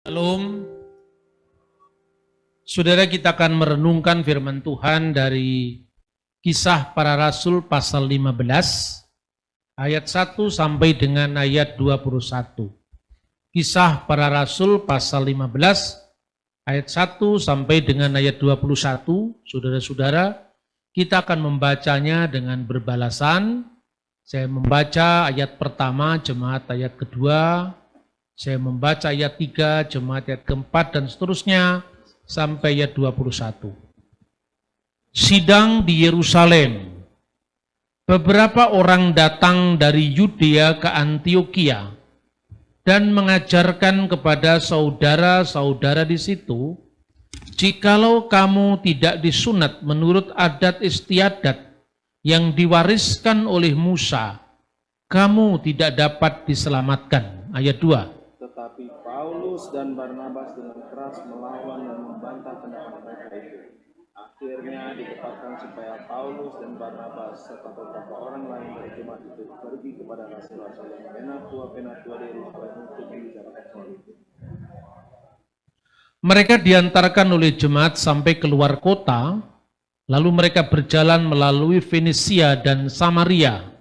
Shalom. Saudara, kita akan merenungkan firman Tuhan dari Kisah Para Rasul pasal 15 ayat 1 sampai dengan ayat 21. Kisah Para Rasul pasal 15 ayat 1 sampai dengan ayat 21. Saudara-saudara, kita akan membacanya dengan berbalasan. Saya membaca ayat pertama, jemaat ayat kedua. Saya membaca ayat 3, jemaat ayat keempat, dan seterusnya sampai ayat 21. Sidang di Yerusalem. Beberapa orang datang dari Yudea ke Antiokhia dan mengajarkan kepada saudara-saudara di situ, jikalau kamu tidak disunat menurut adat istiadat yang diwariskan oleh Musa, kamu tidak dapat diselamatkan. Ayat 2. Tetapi Paulus dan Barnabas dengan keras melawan dan membantah pendapat mereka itu. Akhirnya ditetapkan supaya Paulus dan Barnabas serta beberapa orang lain dari jemaat itu pergi kepada rasul-rasul dan penatua-penatua di Yerusalem untuk membicarakan soal itu. Mereka diantarkan oleh jemaat sampai keluar kota, lalu mereka berjalan melalui Fenisia dan Samaria.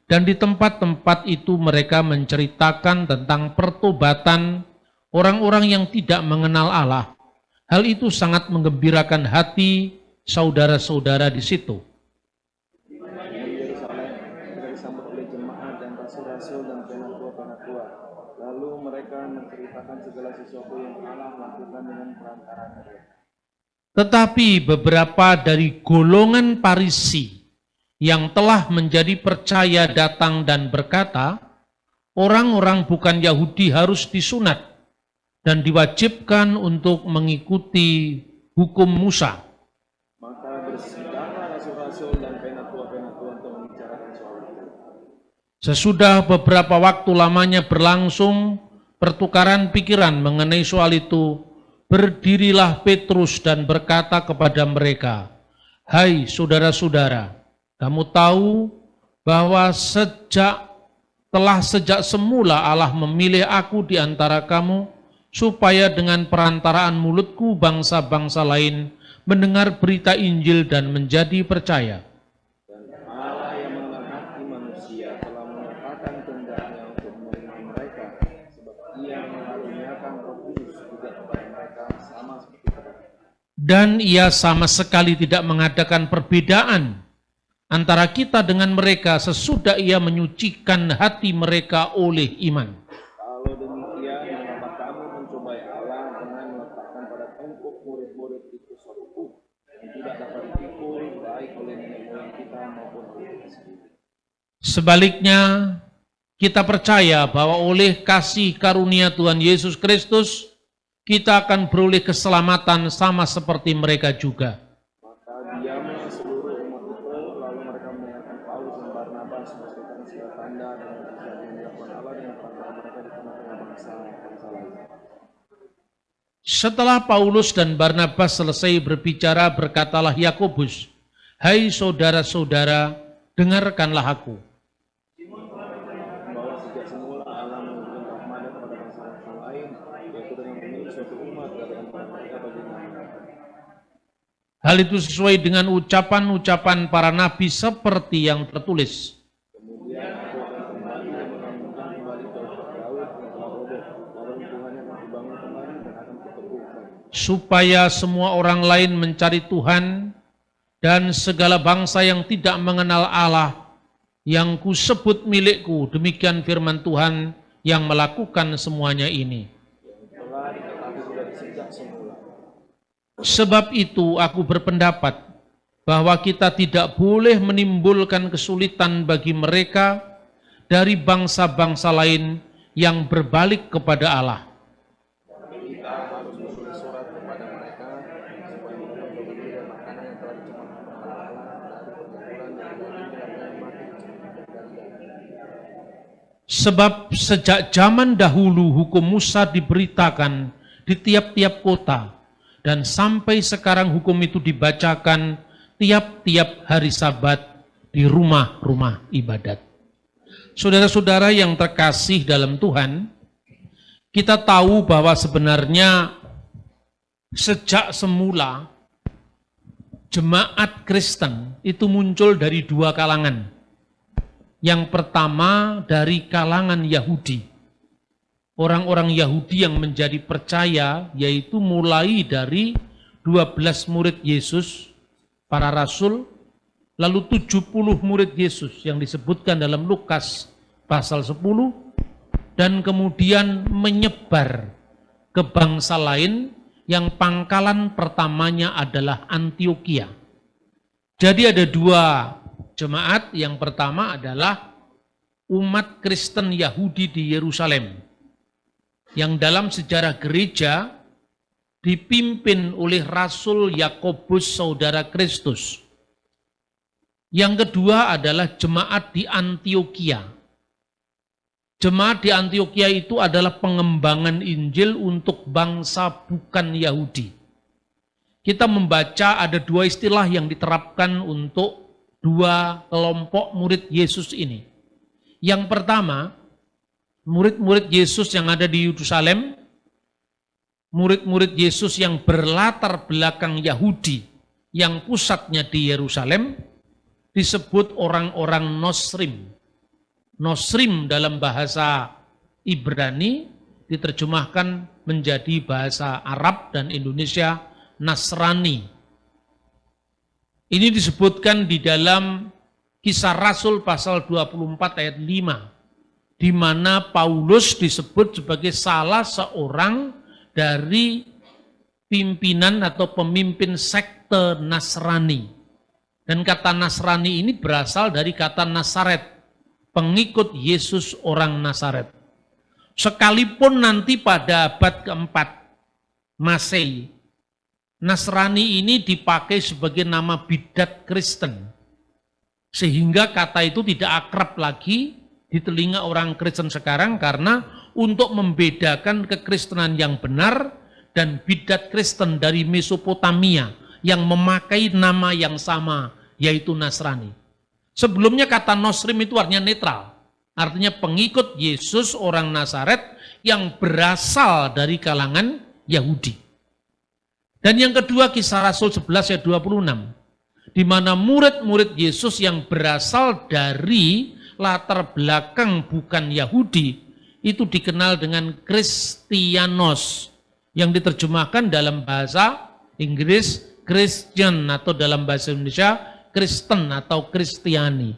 Dan di tempat-tempat itu mereka menceritakan tentang pertobatan orang-orang yang tidak mengenal Allah. Hal itu sangat menggembirakan hati saudara-saudara di situ. Di Yerusalem mereka disambut oleh jemaat dan rasul-rasul dan penatua-penatua. Lalu mereka menceritakan segala sesuatu yang Allah lakukan dengan perantara mereka. Tetapi beberapa dari golongan Farisi yang telah menjadi percaya datang dan berkata, orang-orang bukan Yahudi harus disunat dan diwajibkan untuk mengikuti hukum Musa. Maka bersidanglah rasul-rasul dan penatua-penatua untuk membicarakan soal itu. Sesudah beberapa waktu lamanya berlangsung pertukaran pikiran mengenai soal itu, berdirilah Petrus dan berkata kepada mereka, "Hai saudara-saudara, kamu tahu bahwa sejak semula Allah memilih aku di antara kamu, supaya dengan perantaraan mulutku bangsa-bangsa lain mendengar berita Injil dan menjadi percaya. Dan Allah yang mengenal hati manusia telah menyatakan kehendaknya untuk menerima mereka, sebab Ia mengaruniakan Roh Kudus juga kepada mereka sama seperti mereka. Dan Ia sama sekali tidak mengadakan perbedaan antara kita dengan mereka sesudah Ia menyucikan hati mereka oleh iman. Kalau demikian, mengapa kamu mencobai Allah dengan meletakkan pada tungkuk murid-murid itu suatu hukum yang tidak dapat dipikul baik oleh nenek moyang kita maupun oleh kita sendiri. Sebaliknya, kita percaya bahwa oleh kasih karunia Tuhan Yesus Kristus, kita akan beroleh keselamatan sama seperti mereka juga. Maka diamlah seluruh umat itu, lalu mereka mendengarkan Paulus dan Barnabas menceritakan segala tanda dan mujizat yang dilakukan Allah dengan perantara mereka di tengah-tengah bangsa-bangsa lain. Setelah Paulus dan Barnabas selesai berbicara, berkatalah Yakobus, "Hai saudara-saudara, dengarkanlah aku. Bahwa sejak semula Allah memberikan rahmat kepada bangsa-bangsa lain, yaitu dengan memilih suatu umat dari antara mereka bagi namanya. Hal itu sesuai dengan ucapan-ucapan para nabi seperti yang tertulis. Kemudian aku akan kembali dan membangunkan kembali Daud yang telah roboh, lalu Tuhan yang akan dibangun kembali dan akan kuteguhkan. Supaya semua orang lain mencari Tuhan dan segala bangsa yang tidak mengenal Allah yang kusebut milikku, demikian firman Tuhan yang melakukan semuanya ini. Telah diketahui sudah sejak semula. Sebab itu aku berpendapat bahwa kita tidak boleh menimbulkan kesulitan bagi mereka dari bangsa-bangsa lain yang berbalik kepada Allah. Kita harus menulis surat kepada mereka supaya mereka berbagi dan makanan yang telah dicemahkan kepada Allah dari perkumpulan yang meninggal dan mati berganti-ganti. Sebab sejak zaman dahulu hukum Musa diberitakan di tiap-tiap kota, dan sampai sekarang hukum itu dibacakan tiap-tiap hari Sabat di rumah-rumah ibadat. Saudara-saudara yang terkasih dalam Tuhan, kita tahu bahwa sebenarnya sejak semula jemaat Kristen itu muncul dari dua kalangan. Yang pertama dari kalangan Yahudi. Orang-orang Yahudi yang menjadi percaya, yaitu mulai dari 12 murid Yesus, para rasul, lalu 70 murid Yesus yang disebutkan dalam Lukas pasal 10, dan kemudian menyebar ke bangsa lain yang pangkalan pertamanya adalah Antioquia. Jadi ada dua jemaat, yang pertama adalah umat Kristen Yahudi di Yerusalem, yang dalam sejarah gereja dipimpin oleh Rasul Yakobus saudara Kristus. Yang kedua adalah jemaat di Antioquia. Jemaat di Antioquia itu adalah pengembangan Injil untuk bangsa bukan Yahudi. Kita membaca ada dua istilah yang diterapkan untuk dua kelompok murid Yesus ini. Yang pertama, murid-murid Yesus yang ada di Yerusalem, murid-murid Yesus yang berlatar belakang Yahudi, yang pusatnya di Yerusalem, disebut orang-orang Nosrim. Nosrim dalam bahasa Ibrani diterjemahkan menjadi bahasa Arab dan Indonesia Nasrani. Ini disebutkan di dalam Kisah Rasul pasal 24 ayat 5, di mana Paulus disebut sebagai salah seorang dari pimpinan atau pemimpin sekte Nasrani. Dan kata Nasrani ini berasal dari kata Nazaret, pengikut Yesus orang Nazaret. Sekalipun nanti pada abad keempat Masehi, Nasrani ini dipakai sebagai nama bidat Kristen. Sehingga kata itu tidak akrab lagi di telinga orang Kristen sekarang, karena untuk membedakan kekristenan yang benar dan bidat Kristen dari Mesopotamia yang memakai nama yang sama, yaitu Nasrani. Sebelumnya kata Nosrim itu artinya netral, artinya pengikut Yesus orang Nazaret yang berasal dari kalangan Yahudi. Dan yang kedua Kisah Rasul 11 ayat 26, di mana murid-murid Yesus yang berasal dari latar belakang bukan Yahudi itu dikenal dengan Kristianos, yang diterjemahkan dalam bahasa Inggris Christian atau dalam bahasa Indonesia Kristen atau Kristiani.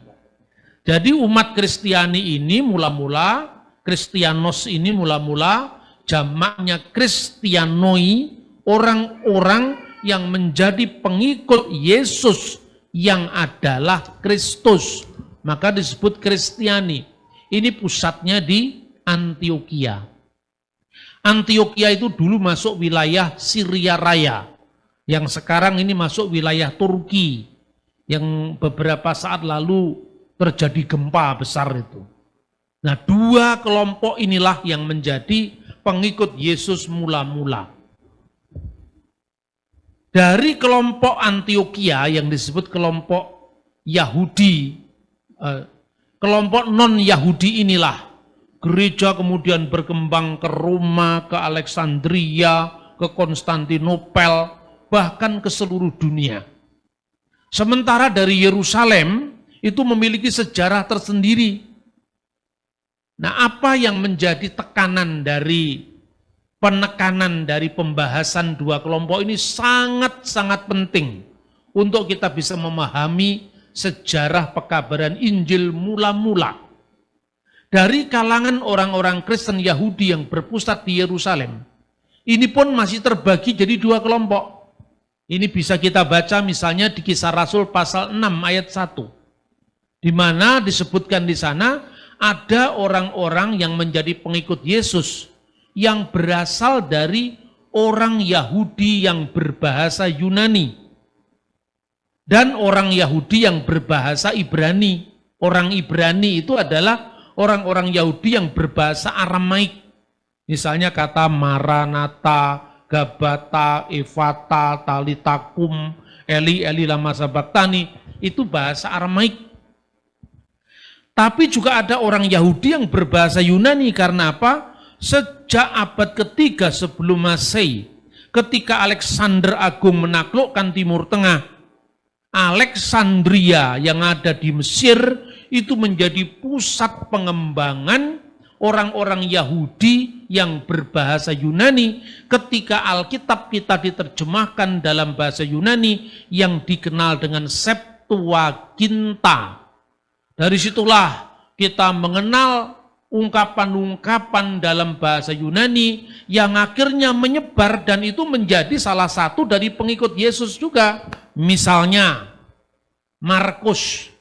Jadi umat Kristiani ini mula-mula, Kristianos ini mula-mula jamaknya Kristianoi, orang-orang yang menjadi pengikut Yesus yang adalah Kristus. Maka disebut Kristiani. Ini pusatnya di Antioquia. Antioquia itu dulu masuk wilayah Syria Raya, yang sekarang ini masuk wilayah Turki, yang beberapa saat lalu terjadi gempa besar itu. Nah, dua kelompok inilah yang menjadi pengikut Yesus mula-mula. Dari kelompok Antioquia yang disebut kelompok Yahudi, kelompok non-Yahudi inilah gereja kemudian berkembang ke Roma, ke Alexandria, ke Konstantinopel, bahkan ke seluruh dunia. Sementara dari Yerusalem itu memiliki sejarah tersendiri. Nah, apa yang menjadi penekanan dari pembahasan dua kelompok ini sangat-sangat penting untuk kita bisa memahami sejarah pekabaran Injil mula-mula. Dari kalangan orang-orang Kristen Yahudi yang berpusat di Yerusalem, ini pun masih terbagi jadi dua kelompok. Ini bisa kita baca misalnya di Kisah Rasul pasal 6 ayat 1. Di mana disebutkan di sana ada orang-orang yang menjadi pengikut Yesus yang berasal dari orang Yahudi yang berbahasa Yunani dan orang Yahudi yang berbahasa Ibrani. Orang Ibrani itu adalah orang-orang Yahudi yang berbahasa Aramaik. Misalnya kata Maranatha, Gabata, Efata, Talitakum, Eli, Eli lama sabaktani, itu bahasa Aramaik. Tapi juga ada orang Yahudi yang berbahasa Yunani, karena apa? sejak abad ketiga sebelum Masehi, ketika Alexander Agung menaklukkan Timur Tengah, Alexandria yang ada di Mesir itu menjadi pusat pengembangan orang-orang Yahudi yang berbahasa Yunani ketika Alkitab kita diterjemahkan dalam bahasa Yunani yang dikenal dengan Septuaginta. Dari situlah kita mengenal ungkapan-ungkapan dalam bahasa Yunani yang akhirnya menyebar dan itu menjadi salah satu dari pengikut Yesus juga. Misalnya Markus.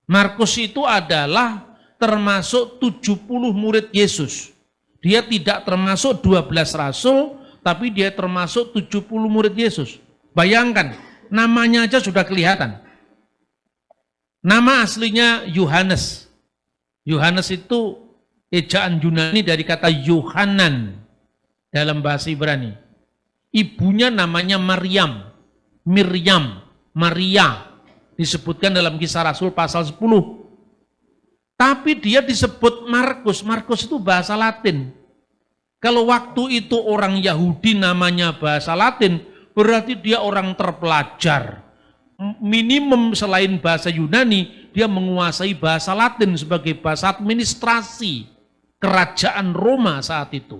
Markus itu adalah termasuk 70 murid Yesus. Dia tidak termasuk 12 rasul, tapi dia termasuk 70 murid Yesus. Bayangkan, namanya aja sudah kelihatan. Nama aslinya Yohanes. Yohanes itu ejaan Yunani dari kata Yohanan dalam bahasa Ibrani. Ibunya namanya Maryam, Maria, disebutkan dalam Kisah Rasul pasal 10. Tapi dia disebut Markus. Markus itu bahasa Latin. Kalau waktu itu orang Yahudi namanya bahasa Latin, berarti dia orang terpelajar. Minimum selain bahasa Yunani, dia menguasai bahasa Latin sebagai bahasa administrasi kerajaan Roma saat itu.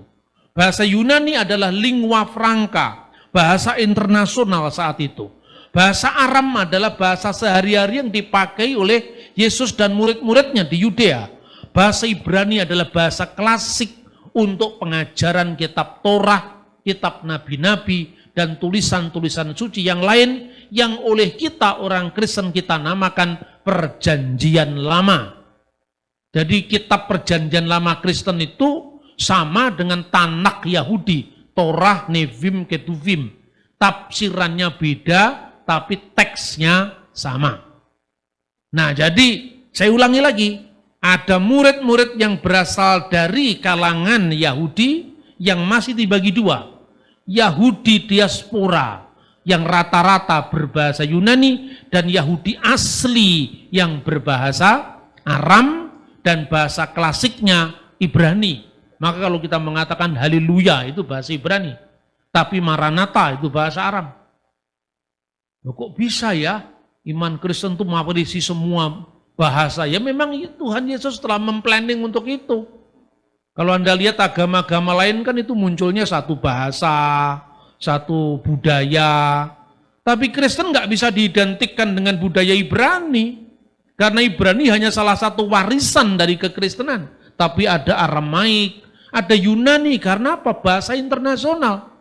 Bahasa Yunani adalah lingua franca, bahasa internasional saat itu. Bahasa Aram adalah bahasa sehari-hari yang dipakai oleh Yesus dan murid-muridnya di Yudea. Bahasa Ibrani adalah bahasa klasik untuk pengajaran kitab Torah, kitab nabi-nabi, dan tulisan-tulisan suci yang lain yang oleh kita orang Kristen kita namakan Perjanjian Lama. Jadi kitab Perjanjian Lama Kristen itu sama dengan Tanakh Yahudi, Torah, Nevim, Ketuvim. Tafsirannya beda, tapi teksnya sama. Nah, jadi saya ulangi lagi, ada murid-murid yang berasal dari kalangan Yahudi yang masih dibagi dua. Yahudi diaspora yang rata-rata berbahasa Yunani dan Yahudi asli yang berbahasa Aram dan bahasa klasiknya Ibrani. Maka kalau kita mengatakan haleluya itu bahasa Ibrani, tapi Maranatha itu bahasa Aram. Loh, kok bisa ya iman Kristen itu mengawasi semua bahasa? Ya memang Tuhan Yesus telah memplanning untuk itu. Kalau Anda lihat agama-agama lain kan itu munculnya satu bahasa, satu budaya. Tapi Kristen nggak bisa diidentikan dengan budaya Ibrani. Karena Ibrani hanya salah satu warisan dari kekristenan. Tapi ada Aramaik, ada Yunani, karena apa? Bahasa internasional.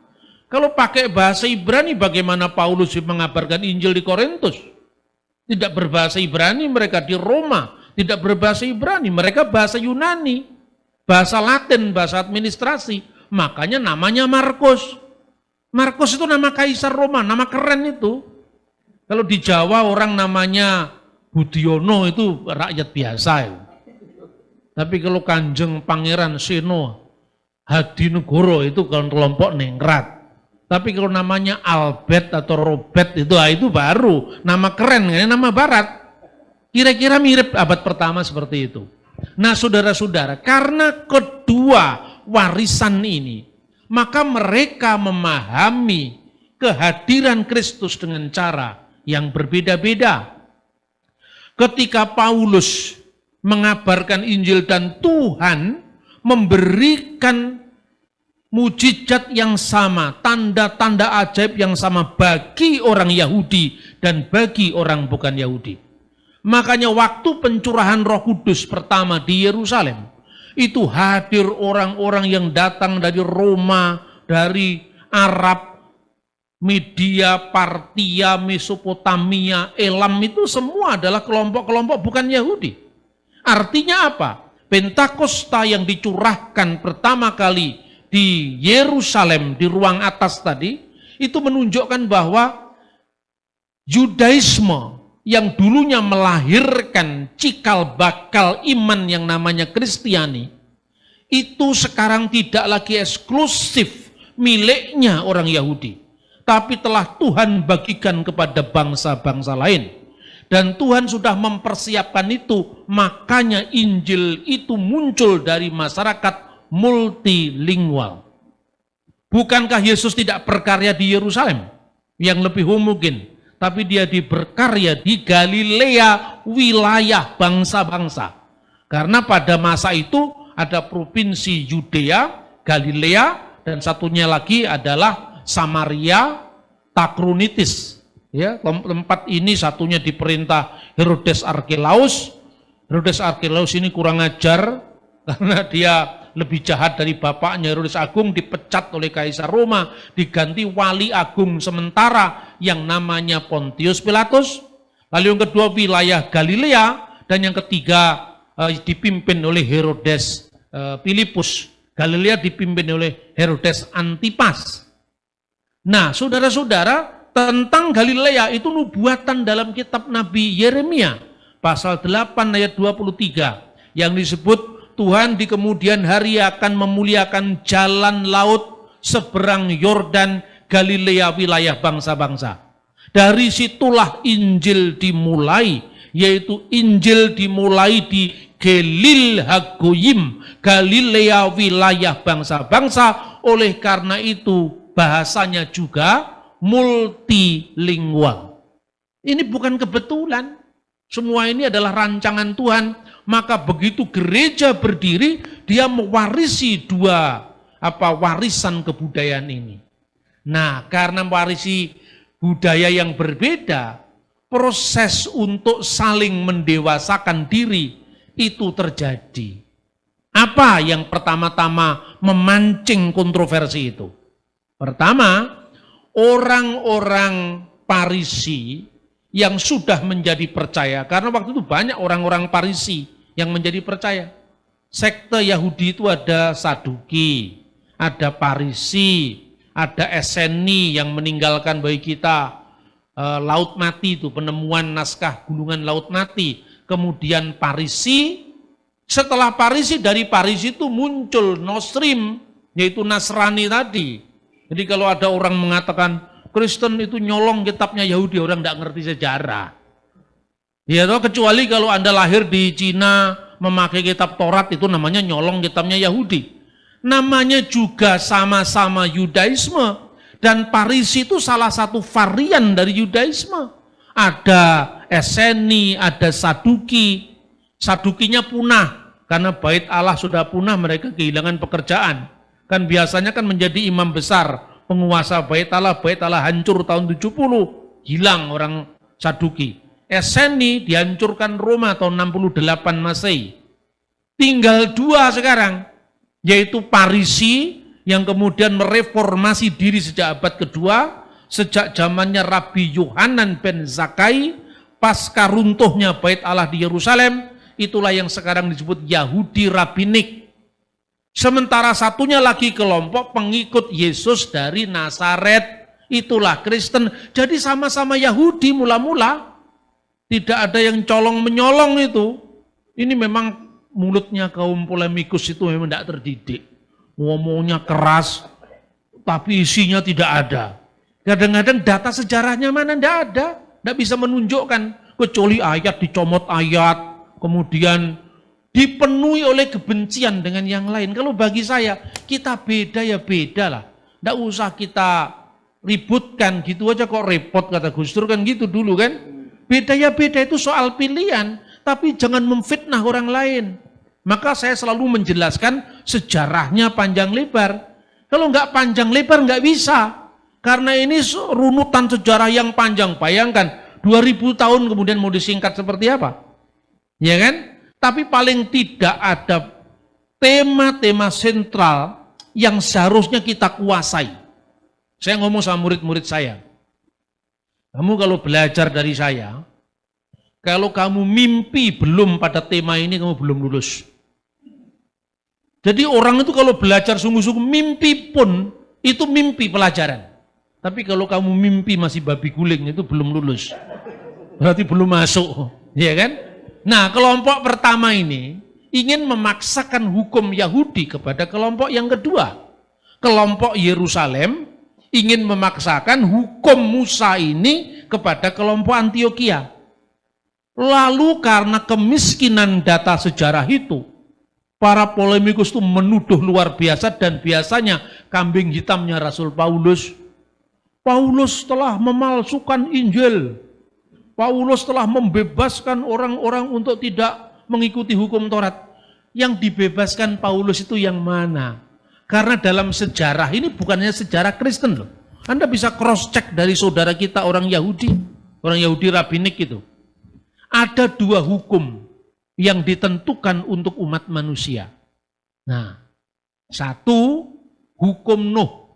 Kalau pakai bahasa Ibrani, bagaimana Paulus mengabarkan Injil di Korintus? Tidak berbahasa Ibrani, mereka di Roma. Tidak berbahasa Ibrani, mereka bahasa Yunani. Bahasa Latin, bahasa administrasi. Makanya namanya Markus. Markus itu nama kaisar Roma, nama keren itu. Kalau di Jawa orang namanya Budiono itu rakyat biasa. Ya. Tapi kalau Kanjeng Pangeran Seno Hadinegoro itu kelompok ningrat. Tapi kalau namanya Albert atau Robert itu baru nama keren, nama barat. Kira-kira mirip abad pertama seperti itu. Nah saudara-saudara, karena kedua warisan ini, maka mereka memahami kehadiran Kristus dengan cara yang berbeda-beda. Ketika Paulus mengabarkan Injil dan Tuhan memberikan mujizat yang sama, tanda-tanda ajaib yang sama bagi orang Yahudi dan bagi orang bukan Yahudi. Makanya waktu pencurahan Roh Kudus pertama di Yerusalem, itu hadir orang-orang yang datang dari Roma, dari Arab, Media, Partia, Mesopotamia, Elam, itu semua adalah kelompok-kelompok bukan Yahudi. Artinya apa? Pentakosta yang dicurahkan pertama kali di Yerusalem, di ruang atas tadi, itu menunjukkan bahwa Yudaisme yang dulunya melahirkan cikal bakal iman yang namanya Kristiani, itu sekarang tidak lagi eksklusif miliknya orang Yahudi, tapi telah Tuhan bagikan kepada bangsa-bangsa lain. Dan Tuhan sudah mempersiapkan itu, makanya Injil itu muncul dari masyarakat multilingual. Bukankah Yesus tidak berkarya di Yerusalem yang lebih homogen, tapi dia berkarya di Galilea, wilayah bangsa-bangsa. Karena pada masa itu ada provinsi Yudea, Galilea, dan satunya lagi adalah Samaria, Takronitis. Ya, tempat ini satunya diperintah Herodes Arkelaus. Herodes Arkelaus ini kurang ajar karena dia lebih jahat dari bapaknya. Herodes Agung dipecat oleh Kaisar Roma, diganti wali agung sementara yang namanya Pontius Pilatus. Lalu yang kedua wilayah Galilea, dan yang ketiga dipimpin oleh Herodes Filipus. Galilea dipimpin oleh Herodes Antipas. Nah, saudara-saudara, tentang Galilea itu nubuatan dalam kitab Nabi Yeremia pasal 8 ayat 23 yang disebut Tuhan di kemudian hari akan memuliakan jalan laut seberang Yordan Galilea wilayah bangsa-bangsa. Dari situlah Injil dimulai, yaitu Injil dimulai di Gelil Hagoyim, Galilea wilayah bangsa-bangsa. Oleh karena itu bahasanya juga multilingual. Ini bukan kebetulan. Semua ini adalah rancangan Tuhan. Maka begitu gereja berdiri, dia mewarisi warisan kebudayaan ini. Nah, karena mewarisi budaya yang berbeda, proses untuk saling mendewasakan diri itu terjadi. Apa yang pertama-tama memancing kontroversi itu? Pertama, orang-orang Parisi yang sudah menjadi percaya, karena waktu itu banyak orang-orang Parisi yang menjadi percaya. Sekte Yahudi itu ada Saduki, ada Parisi, ada Eseni yang meninggalkan bagi kita laut mati itu, penemuan naskah gulungan laut mati. Kemudian Parisi, setelah Parisi, dari Parisi itu muncul Nostrim, yaitu Nasrani tadi. Jadi kalau ada orang mengatakan Kristen itu nyolong kitabnya Yahudi, orang tidak ngerti sejarah. Ya toh, kecuali kalau Anda lahir di Cina memakai kitab Taurat, itu namanya nyolong kitabnya Yahudi. Namanya juga sama-sama Yudaisme, dan Parisi itu salah satu varian dari Yudaisme. Ada Eseni, ada Saduki. Sadukinya punah karena bait Allah sudah punah, mereka kehilangan pekerjaan. Kan biasanya kan menjadi imam besar, penguasa bait Allah hancur tahun 70, hilang orang Saduki. Eseni dihancurkan Roma tahun 68 Masehi. Tinggal dua sekarang, yaitu Parisi yang kemudian mereformasi diri sejak abad kedua, sejak zamannya Rabi Yohanan ben Zakkai, pasca runtuhnya bait Allah di Yerusalem, itulah yang sekarang disebut Yahudi Rabinik. Sementara satunya lagi kelompok pengikut Yesus dari Nazaret, itulah Kristen. Jadi sama-sama Yahudi mula-mula, tidak ada yang colong-menyolong itu. Ini memang mulutnya kaum polemikus itu memang tidak terdidik. Ngomongnya keras, tapi isinya tidak ada. Kadang-kadang data sejarahnya mana tidak ada, tidak bisa menunjukkan, kecuali ayat dicomot ayat, kemudian dipenuhi oleh kebencian dengan yang lain. Kalau bagi saya, kita beda ya beda lah. Tidak usah kita ributkan, gitu aja kok repot, kata Gus Dur kan gitu dulu kan. Beda ya beda itu soal pilihan, tapi jangan memfitnah orang lain. Maka saya selalu menjelaskan sejarahnya panjang lebar. Kalau nggak panjang lebar nggak bisa. Karena ini runutan sejarah yang panjang. Bayangkan, 2000 tahun kemudian mau disingkat seperti apa? Ya kan? Tapi paling tidak ada tema-tema sentral yang seharusnya kita kuasai. Saya ngomong sama murid-murid saya. Kamu kalau belajar dari saya, kalau kamu mimpi belum pada tema ini, kamu belum lulus. Jadi orang itu kalau belajar sungguh-sungguh, mimpi pun itu mimpi pelajaran. Tapi kalau kamu mimpi masih babi guling, itu belum lulus. Berarti belum masuk. Ya kan? Nah, kelompok pertama ini ingin memaksakan hukum Yahudi kepada kelompok yang kedua. Kelompok Yerusalem ingin memaksakan hukum Musa ini kepada kelompok Antioquia. Lalu karena kemiskinan data sejarah itu, Para polemikus itu menuduh luar biasa dan biasanya kambing hitamnya Rasul Paulus. Paulus telah memalsukan Injil. Paulus telah membebaskan orang-orang untuk tidak mengikuti hukum Taurat. Yang dibebaskan Paulus itu yang mana? Karena dalam sejarah ini bukannya sejarah Kristen loh. Anda bisa cross check dari saudara kita orang Yahudi rabbinik itu. Ada 2 hukum yang ditentukan untuk umat manusia. Nah, 1 hukum Nuh.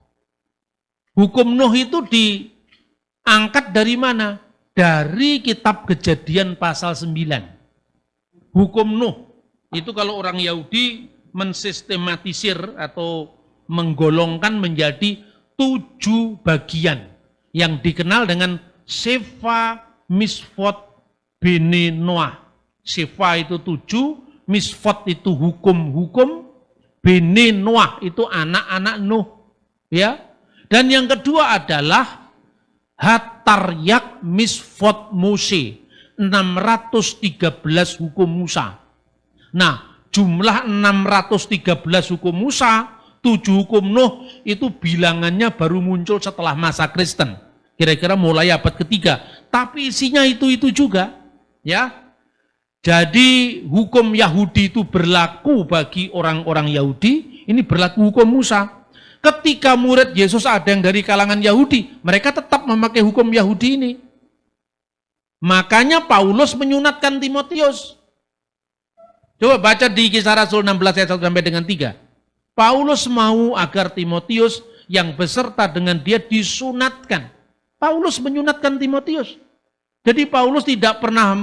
Hukum Nuh itu diangkat dari mana? Dari kitab Kejadian pasal 9. Hukum Nuh itu kalau orang Yahudi mensistematisir atau menggolongkan menjadi 7 bagian yang dikenal dengan Sefa Misfot Bene Noah. Sefa itu 7, Misfot itu hukum-hukum, Bene Noah itu anak-anak Nuh. Ya. Dan yang kedua adalah Hataryak Misfot Mose, 613 hukum Musa. Nah, jumlah 613 hukum Musa, 7 hukum Nuh itu bilangannya baru muncul setelah masa Kristen. Kira-kira mulai abad ketiga. Tapi isinya itu juga, ya. Jadi hukum Yahudi itu berlaku bagi orang-orang Yahudi, ini berlaku hukum Musa. Ketika murid Yesus ada yang dari kalangan Yahudi, mereka tetap memakai hukum Yahudi ini. Makanya Paulus menyunatkan Timotius. Coba baca di Kisah Rasul 16 ayat 1 sampai dengan 3. Paulus mau agar Timotius yang beserta dengan dia disunatkan. Paulus menyunatkan Timotius. Jadi Paulus tidak pernah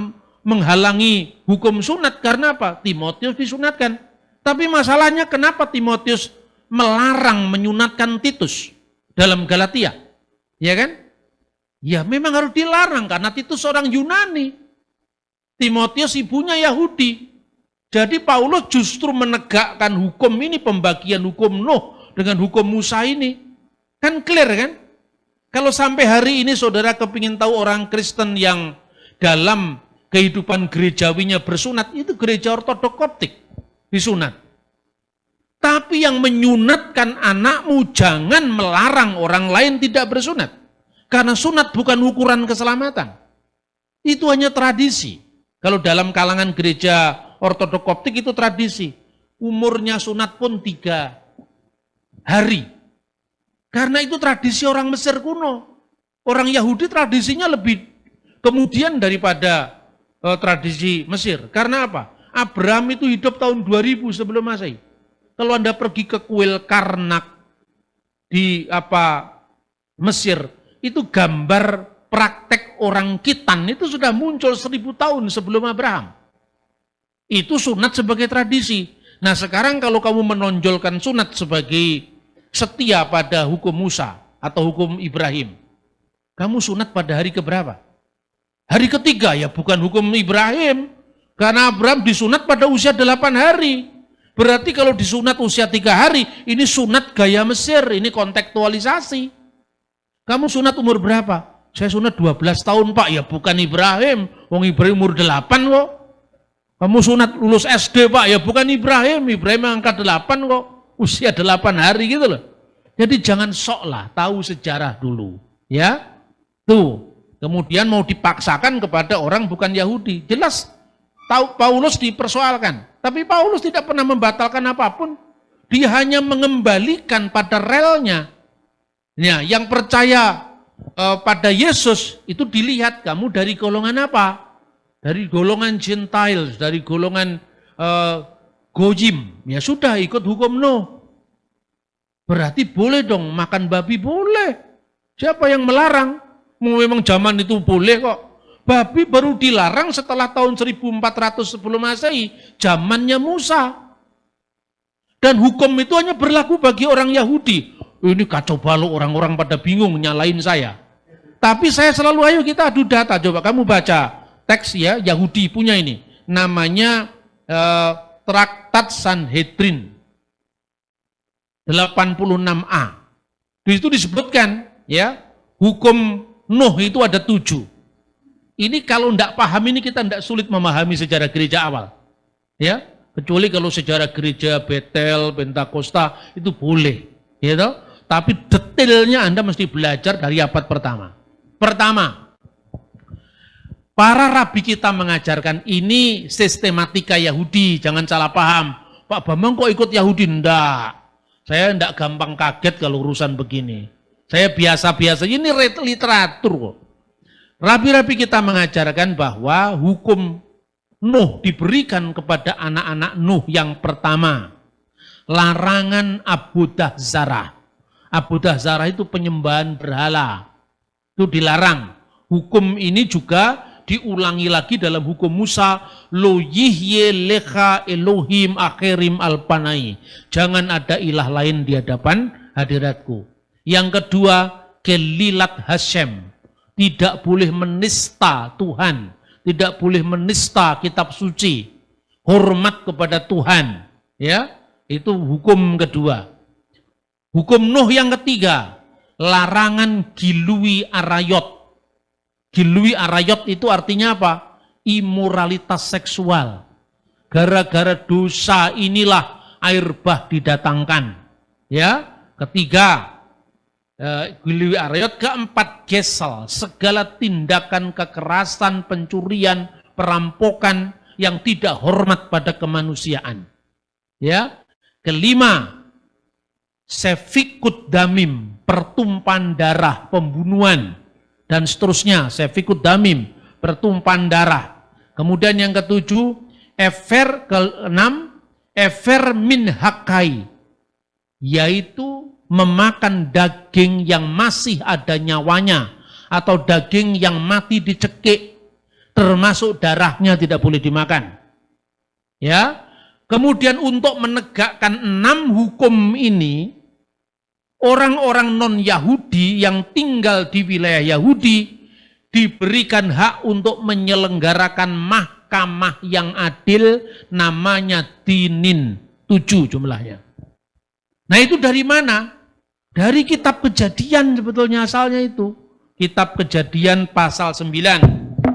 menghalangi hukum sunat karena apa? Timotius disunatkan. Tapi masalahnya kenapa Timotius melarang menyunatkan Titus dalam Galatia? Ya kan? Ya memang harus dilarang karena Titus orang Yunani. Timotius ibunya Yahudi. Jadi Paulus justru menegakkan hukum ini, pembagian hukum Nuh dengan hukum Musa ini. Kan clear kan? Kalau sampai hari ini saudara kepingin tahu orang Kristen yang dalam kehidupan gerejawinya bersunat, itu gereja ortodok Koptik disunat. Tapi yang menyunatkan anakmu jangan melarang orang lain tidak bersunat. Karena sunat bukan ukuran keselamatan. Itu hanya tradisi. Kalau dalam kalangan gereja ortodok Koptik itu tradisi. Umurnya sunat pun 3 hari. Karena itu tradisi orang Mesir kuno. Orang Yahudi tradisinya lebih kemudian daripada tradisi Mesir. Karena apa? Abraham itu hidup tahun 2000 sebelum Masehi. Kalau Anda pergi ke kuil Karnak di Mesir, itu gambar praktek orang Khitan itu sudah muncul 1000 tahun sebelum Abraham. Itu sunat sebagai tradisi. Nah sekarang kalau kamu menonjolkan sunat sebagai setia pada hukum Musa atau hukum Ibrahim, kamu sunat pada hari keberapa? Hari ketiga, ya bukan hukum Ibrahim. Karena Abraham disunat pada usia 8 hari. Berarti kalau disunat usia 3 hari, ini sunat gaya Mesir, ini kontekstualisasi. Kamu sunat umur berapa? Saya sunat 12 tahun Pak, ya bukan Ibrahim. Wong Ibrahim umur 8 kok. Kamu sunat lulus SD Pak, ya bukan Ibrahim. Ibrahim angkat 8 kok. Usia 8 hari gitu loh. Jadi jangan sok lah, tahu sejarah dulu. Ya, tuh. Kemudian mau dipaksakan kepada orang bukan Yahudi. Jelas tahu Paulus dipersoalkan. Tapi Paulus tidak pernah membatalkan apapun. Dia hanya mengembalikan pada relnya. Ya, yang percaya pada Yesus itu dilihat kamu dari golongan apa? Dari golongan Gentiles, dari golongan Gojim. Ya sudah ikut hukum Nuh. Berarti boleh dong makan babi, boleh. Siapa yang melarang? Memang zaman itu boleh kok. Babi baru dilarang setelah tahun 1400 sebelum Masehi, zamannya Musa. Dan hukum itu hanya berlaku bagi orang Yahudi. Ini kacau balau, orang-orang pada bingung nyalain saya. Tapi saya selalu, ayo kita adu data. Coba kamu baca teks ya, Yahudi punya ini. Namanya Traktat Sanhedrin 86a. Di situ disebutkan ya, hukum Nuh itu ada 7. Ini kalau tidak paham ini kita tidak sulit memahami sejarah gereja awal. Ya, Kecuali kalau sejarah gereja Betel, Pentakosta itu boleh, ya toh? Tapi detailnya Anda mesti belajar dari abad pertama. Pertama, para rabi kita mengajarkan ini sistematika Yahudi, jangan salah paham. Pak Bambang kok ikut Yahudi? Enggak. Saya enggak gampang kaget kalau urusan begini. Saya biasa-biasa, ini literatur kok. Rabi-rabi kita mengajarkan bahwa hukum Nuh diberikan kepada anak-anak Nuh yang pertama. Larangan abudah zarah. Abudah zarah itu penyembahan berhala. Itu dilarang. Hukum ini juga diulangi lagi dalam hukum Musa. Lo yihye lecha Elohim akhirim alpanai. Jangan ada ilah lain di hadapan hadiratku. Yang kedua, kelilat Hashem. Tidak boleh menista Tuhan. Tidak boleh menista kitab suci. Hormat kepada Tuhan. Ya, itu hukum kedua. Hukum Nuh yang ketiga, larangan gilui arayot. Gilui arayot itu artinya apa? Imoralitas seksual. Gara-gara dosa inilah air bah didatangkan. Ya, ketiga, gilui arayot. Keempat, gesel, segala tindakan kekerasan, pencurian, perampokan yang tidak hormat pada kemanusiaan. Ya, kelima, sefikut damim, pertumpahan darah, pembunuhan, dan seterusnya. Sefikut damim, pertumpahan darah. Kemudian yang ketujuh, keenam, efer min hakai, yaitu memakan daging yang masih ada nyawanya atau daging yang mati dicekik, termasuk darahnya tidak boleh dimakan. Ya. Kemudian untuk menegakkan 6 hukum ini, orang-orang non-Yahudi yang tinggal di wilayah Yahudi diberikan hak untuk menyelenggarakan mahkamah yang adil, namanya dinin, 7 jumlahnya. Nah itu dari mana? Dari kitab Kejadian sebetulnya asalnya itu. Kitab Kejadian pasal 9.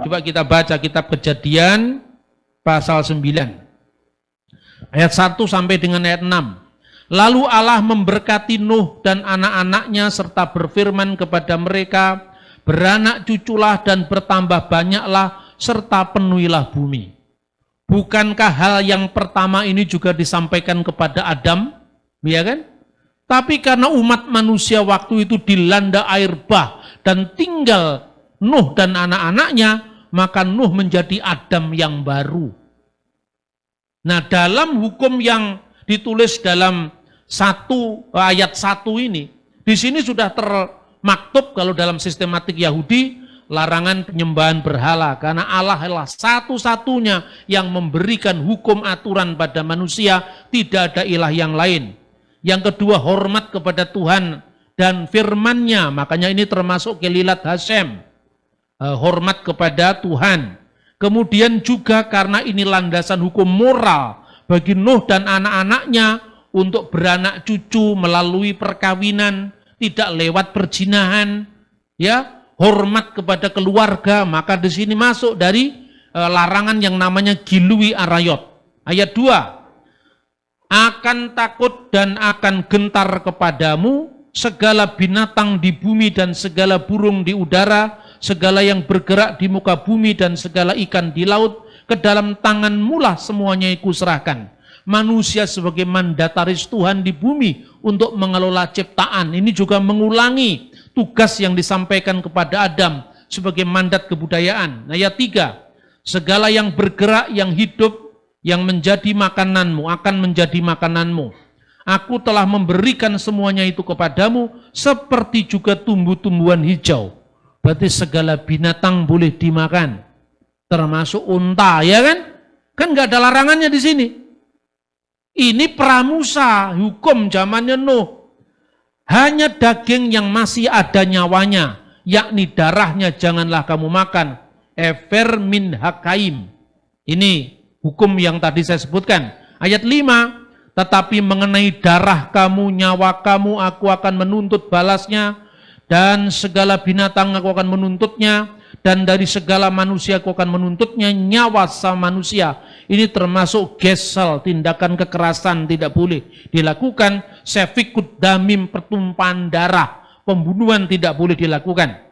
Coba kita baca kitab Kejadian pasal 9. Ayat 1 sampai dengan ayat 6. Lalu Allah memberkati Nuh dan anak-anaknya serta berfirman kepada mereka, beranak cuculah dan bertambah banyaklah serta penuhilah bumi. Bukankah hal yang pertama ini juga disampaikan kepada Adam? Ya kan? Tapi karena umat manusia waktu itu dilanda air bah dan tinggal Nuh dan anak-anaknya, maka Nuh menjadi Adam yang baru. Nah, dalam hukum yang ditulis dalam ayat 1 ini, di sini sudah termaktub kalau dalam sistematik Yahudi, larangan penyembahan berhala, karena Allah adalah satu-satunya yang memberikan hukum aturan pada manusia, tidak ada ilah yang lain. Yang kedua, hormat kepada Tuhan dan firman-Nya, makanya ini termasuk kelilat Hashem, hormat kepada Tuhan. Kemudian juga karena ini landasan hukum moral bagi Nuh dan anak-anaknya untuk beranak cucu melalui perkawinan, tidak lewat perzinahan, ya, hormat kepada keluarga, maka di sini masuk dari larangan yang namanya gilui arayot. Ayat 2, akan takut dan akan gentar kepadamu segala binatang di bumi dan segala burung di udara, segala yang bergerak di muka bumi dan segala ikan di laut, ke dalam tanganmu lah semuanya kuserahkan. Manusia sebagai mandataris Tuhan di bumi untuk mengelola ciptaan. Ini juga mengulangi tugas yang disampaikan kepada Adam sebagai mandat kebudayaan. Ayat 3, segala yang bergerak, yang hidup, yang menjadi makananmu, akan menjadi makananmu. Aku telah memberikan semuanya itu kepadamu, seperti juga tumbuh-tumbuhan hijau. Berarti segala binatang boleh dimakan, termasuk unta, ya kan? Kan nggak ada larangannya di sini. Ini pramusa, hukum zamannya Nuh. Hanya daging yang masih ada nyawanya, yakni darahnya janganlah kamu makan. Efer min hakaim. Ini hukum yang tadi saya sebutkan. Ayat 5, tetapi mengenai darah kamu, nyawa kamu, aku akan menuntut balasnya. Dan segala binatang aku akan menuntutnya, dan dari segala manusia aku akan menuntutnya, nyawa sama manusia Ini termasuk gesal, tindakan kekerasan tidak boleh dilakukan. Sefikut damim, pertumpahan darah, pembunuhan tidak boleh dilakukan.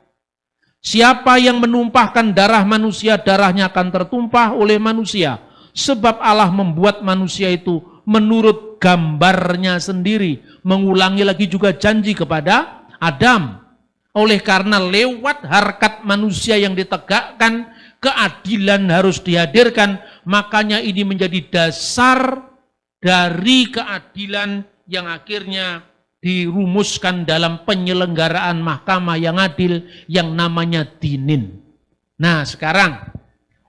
Siapa yang menumpahkan darah manusia, darahnya akan tertumpah oleh manusia. Sebab Allah membuat manusia itu menurut gambarnya sendiri. Mengulangi lagi juga janji kepada Adam. Oleh karena lewat harkat manusia yang ditegakkan, keadilan harus dihadirkan. Makanya ini menjadi dasar dari keadilan yang akhirnya dirumuskan dalam penyelenggaraan mahkamah yang adil yang namanya dinin. Nah sekarang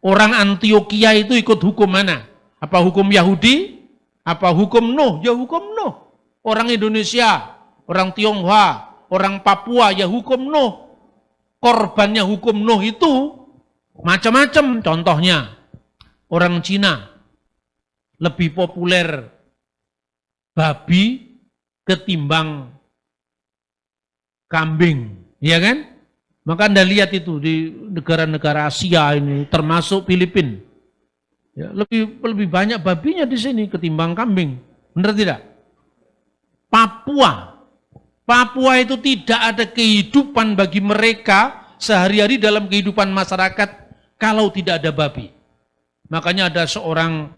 orang Antioquia itu ikut hukum mana? Apa hukum Yahudi? Apa hukum Nuh? Ya hukum Nuh. Orang Indonesia, orang Tionghoa, orang Papua ya hukum Nuh. Korbannya hukum Nuh itu macam-macam. Contohnya orang Cina lebih populer babi ketimbang kambing, ya kan? Maka Anda lihat itu di negara-negara Asia ini, termasuk Filipina, ya, lebih banyak babinya di sini ketimbang kambing, benar tidak? Papua itu tidak ada kehidupan bagi mereka sehari-hari dalam kehidupan masyarakat kalau tidak ada babi. Makanya ada seorang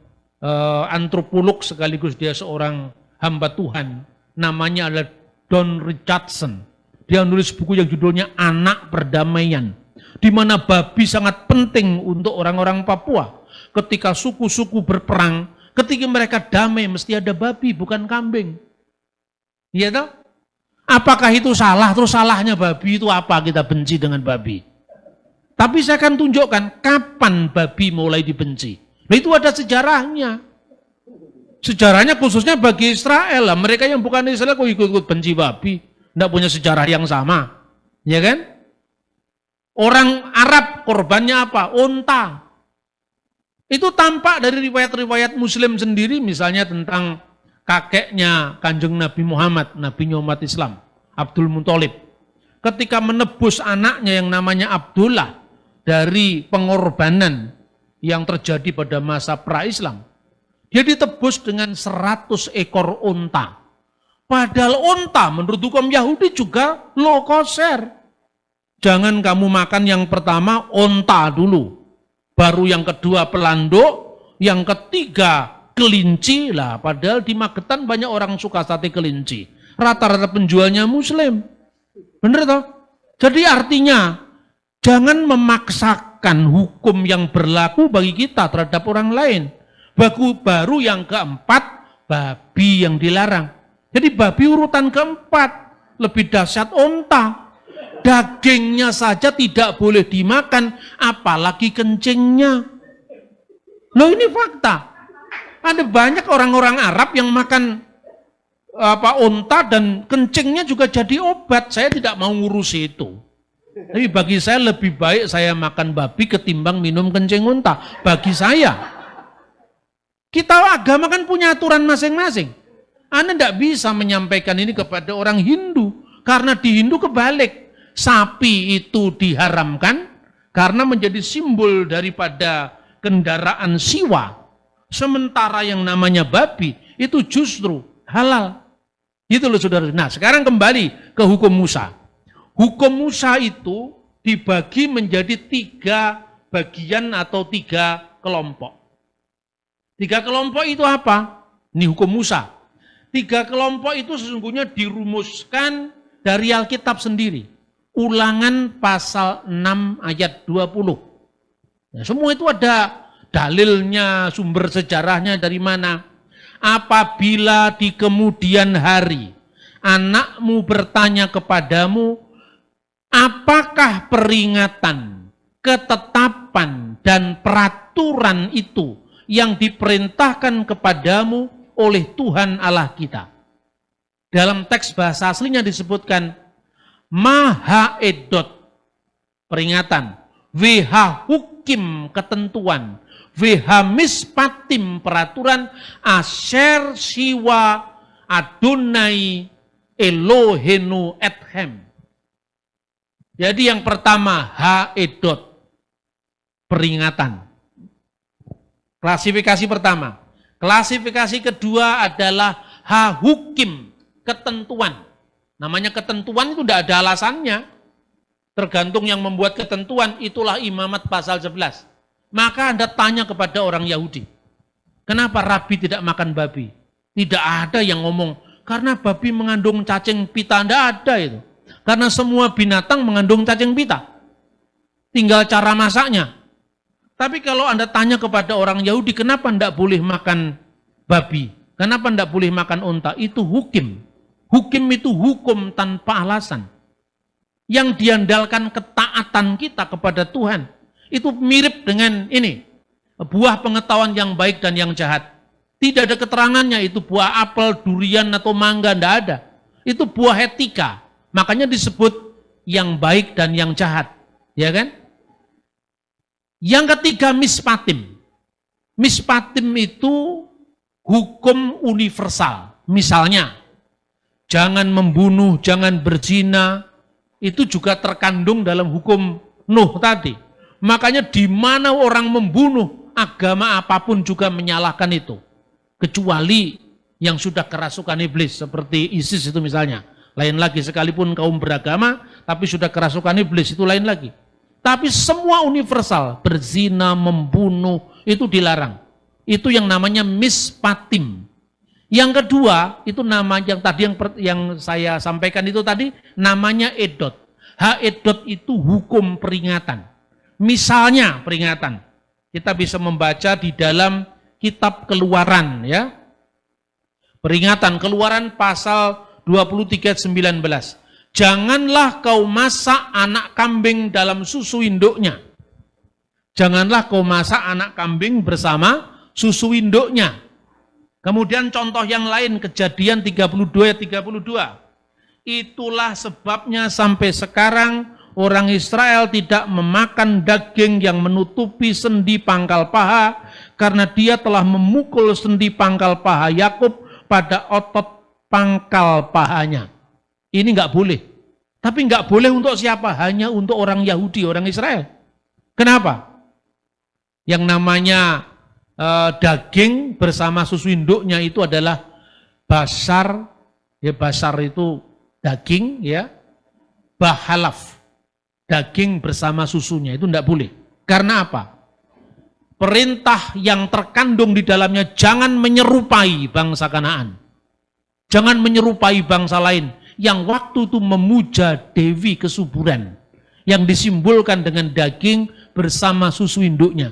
antropolog sekaligus dia seorang hamba Tuhan, namanya adalah Don Richardson. Dia nulis buku yang judulnya Anak Perdamaian, di mana babi sangat penting untuk orang-orang Papua. Ketika suku-suku berperang, ketika mereka damai mesti ada babi, bukan kambing. Iya toh? Apakah itu salah? Terus salahnya babi itu apa? Kita benci dengan babi. Tapi saya akan tunjukkan kapan babi mulai dibenci. Nah, itu ada sejarahnya. Sejarahnya khususnya bagi Israel lah. Mereka yang bukan Israel kok ikut-ikut benci babi. Tidak punya sejarah yang sama. Ya kan? Orang Arab korbannya apa? Unta. Itu tampak dari riwayat-riwayat Muslim sendiri. Misalnya tentang kakeknya Kanjeng Nabi Muhammad, Nabi umat Islam, Abdul Muthalib. Ketika menebus anaknya yang namanya Abdullah dari pengorbanan yang terjadi pada masa pra-Islam, dia ditebus dengan 100 ekor unta. Padahal unta menurut hukum Yahudi juga low kosher. Jangan kamu makan yang pertama unta dulu, baru yang kedua pelanduk, yang ketiga kelinci. Lah padahal di Magetan banyak orang suka sate kelinci. Rata-rata penjualnya Muslim. Benar toh? Jadi artinya jangan memaksakan hukum yang berlaku bagi kita terhadap orang lain. Baru yang keempat, babi yang dilarang. Jadi babi urutan keempat, lebih dahsyat unta. Dagingnya saja tidak boleh dimakan, apalagi kencingnya. Loh ini fakta. Ada banyak orang-orang Arab yang makan unta dan kencingnya juga jadi obat. Saya tidak mau ngurus itu. Tapi bagi saya lebih baik saya makan babi ketimbang minum kencing unta. Bagi saya. Kita agama kan punya aturan masing-masing. Anda tidak bisa menyampaikan ini kepada orang Hindu. Karena di Hindu kebalik. Sapi itu diharamkan karena menjadi simbol daripada kendaraan siwa. Sementara yang namanya babi itu justru halal. Itu loh saudara. Nah sekarang kembali ke hukum Musa. Hukum Musa itu dibagi menjadi 3 bagian atau 3 kelompok. 3 kelompok itu apa? Ini hukum Musa. 3 kelompok itu sesungguhnya dirumuskan dari Alkitab sendiri. Ulangan pasal 6 ayat 20. Nah, semua itu ada dalilnya, sumber sejarahnya dari mana. Apabila di kemudian hari anakmu bertanya kepadamu, apakah peringatan, ketetapan, dan peraturan itu yang diperintahkan kepadamu oleh Tuhan Allah kita. Dalam teks bahasa aslinya disebutkan Maha Edot, peringatan, WH hukim, ketentuan, WH mispatim, peraturan, Asher Siwa Adonai Elohenu Ethem. Jadi yang pertama H Edot, peringatan. Klasifikasi pertama. Klasifikasi kedua adalah hukim, ketentuan. Namanya ketentuan itu tidak ada alasannya. Tergantung yang membuat ketentuan, itulah Imamat pasal 11. Maka Anda tanya kepada orang Yahudi, kenapa Rabi tidak makan babi? Tidak ada yang ngomong, karena babi mengandung cacing pita. Tidak ada itu. Karena semua binatang mengandung cacing pita. Tinggal cara masaknya. Tapi kalau Anda tanya kepada orang Yahudi, kenapa tidak boleh makan babi? Kenapa tidak boleh makan unta? Itu hukum. Hukum itu hukum tanpa alasan. Yang diandalkan ketaatan kita kepada Tuhan. Itu mirip dengan ini. Buah pengetahuan yang baik dan yang jahat. Tidak ada keterangannya itu buah apel, durian atau mangga. Tidak ada. Itu buah etika. Makanya disebut yang baik dan yang jahat. Ya kan? Yang ketiga mispatim. Mispatim itu hukum universal. Misalnya, jangan membunuh, jangan berzina, itu juga terkandung dalam hukum Nuh tadi. Makanya di mana orang membunuh, agama apapun juga menyalahkan itu. Kecuali yang sudah kerasukan iblis, seperti ISIS itu misalnya. Lain lagi, sekalipun kaum beragama, tapi sudah kerasukan iblis, itu lain lagi. Tapi semua universal, berzina, membunuh, itu dilarang. Itu yang namanya mispatim. Yang kedua, itu nama yang tadi yang saya sampaikan itu tadi, namanya edot. Edot itu hukum peringatan. Misalnya peringatan, kita bisa membaca di dalam kitab Keluaran, ya. Peringatan Keluaran pasal 23:19. Janganlah kau masak anak kambing dalam susu induknya. Janganlah kau masak anak kambing bersama susu induknya. Kemudian contoh yang lain, Kejadian 32:32. Itulah sebabnya sampai sekarang orang Israel tidak memakan daging yang menutupi sendi pangkal paha, karena dia telah memukul sendi pangkal paha Yakub pada otot pangkal pahanya. Ini enggak boleh. Tapi enggak boleh untuk siapa? Hanya untuk orang Yahudi, orang Israel. Kenapa? Yang namanya daging bersama susu induknya itu adalah basar. Ya, basar itu daging, ya. Bahalaf. Daging bersama susunya itu enggak boleh. Karena apa? Perintah yang terkandung di dalamnya, jangan menyerupai bangsa Kanaan. Jangan menyerupai bangsa lain yang waktu itu memuja Dewi kesuburan, yang disimbolkan dengan daging bersama susu induknya.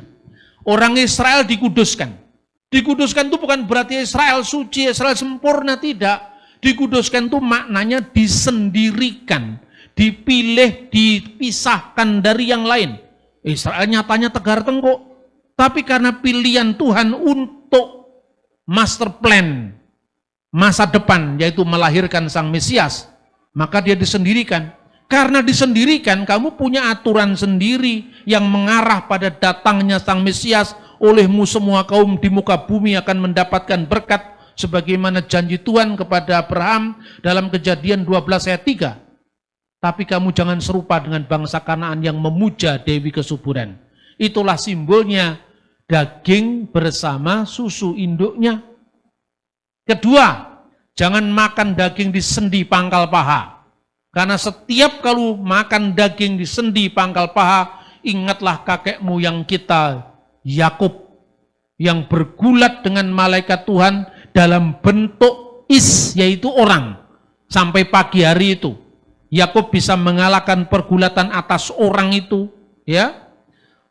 Orang Israel dikuduskan. Dikuduskan itu bukan berarti Israel suci, Israel sempurna, tidak. Dikuduskan itu maknanya disendirikan, dipilih, dipisahkan dari yang lain. Israel nyatanya tegar tengkuk, tapi karena pilihan Tuhan untuk master plan masa depan, yaitu melahirkan Sang Mesias, maka dia disendirikan. Karena disendirikan, kamu punya aturan sendiri yang mengarah pada datangnya Sang Mesias. Olehmu semua kaum di muka bumi akan mendapatkan berkat, sebagaimana janji Tuhan kepada Abraham dalam Kejadian 12 ayat 3. Tapi kamu jangan serupa dengan bangsa Kanaan yang memuja Dewi kesuburan. Itulah simbolnya daging bersama susu induknya. Kedua, jangan makan daging di sendi pangkal paha. Karena setiap kalau makan daging di sendi pangkal paha, ingatlah kakekmu yang kita, Yakub, yang bergulat dengan malaikat Tuhan dalam bentuk yaitu orang. Sampai pagi hari itu, Yakub bisa mengalahkan pergulatan atas orang itu. Ya,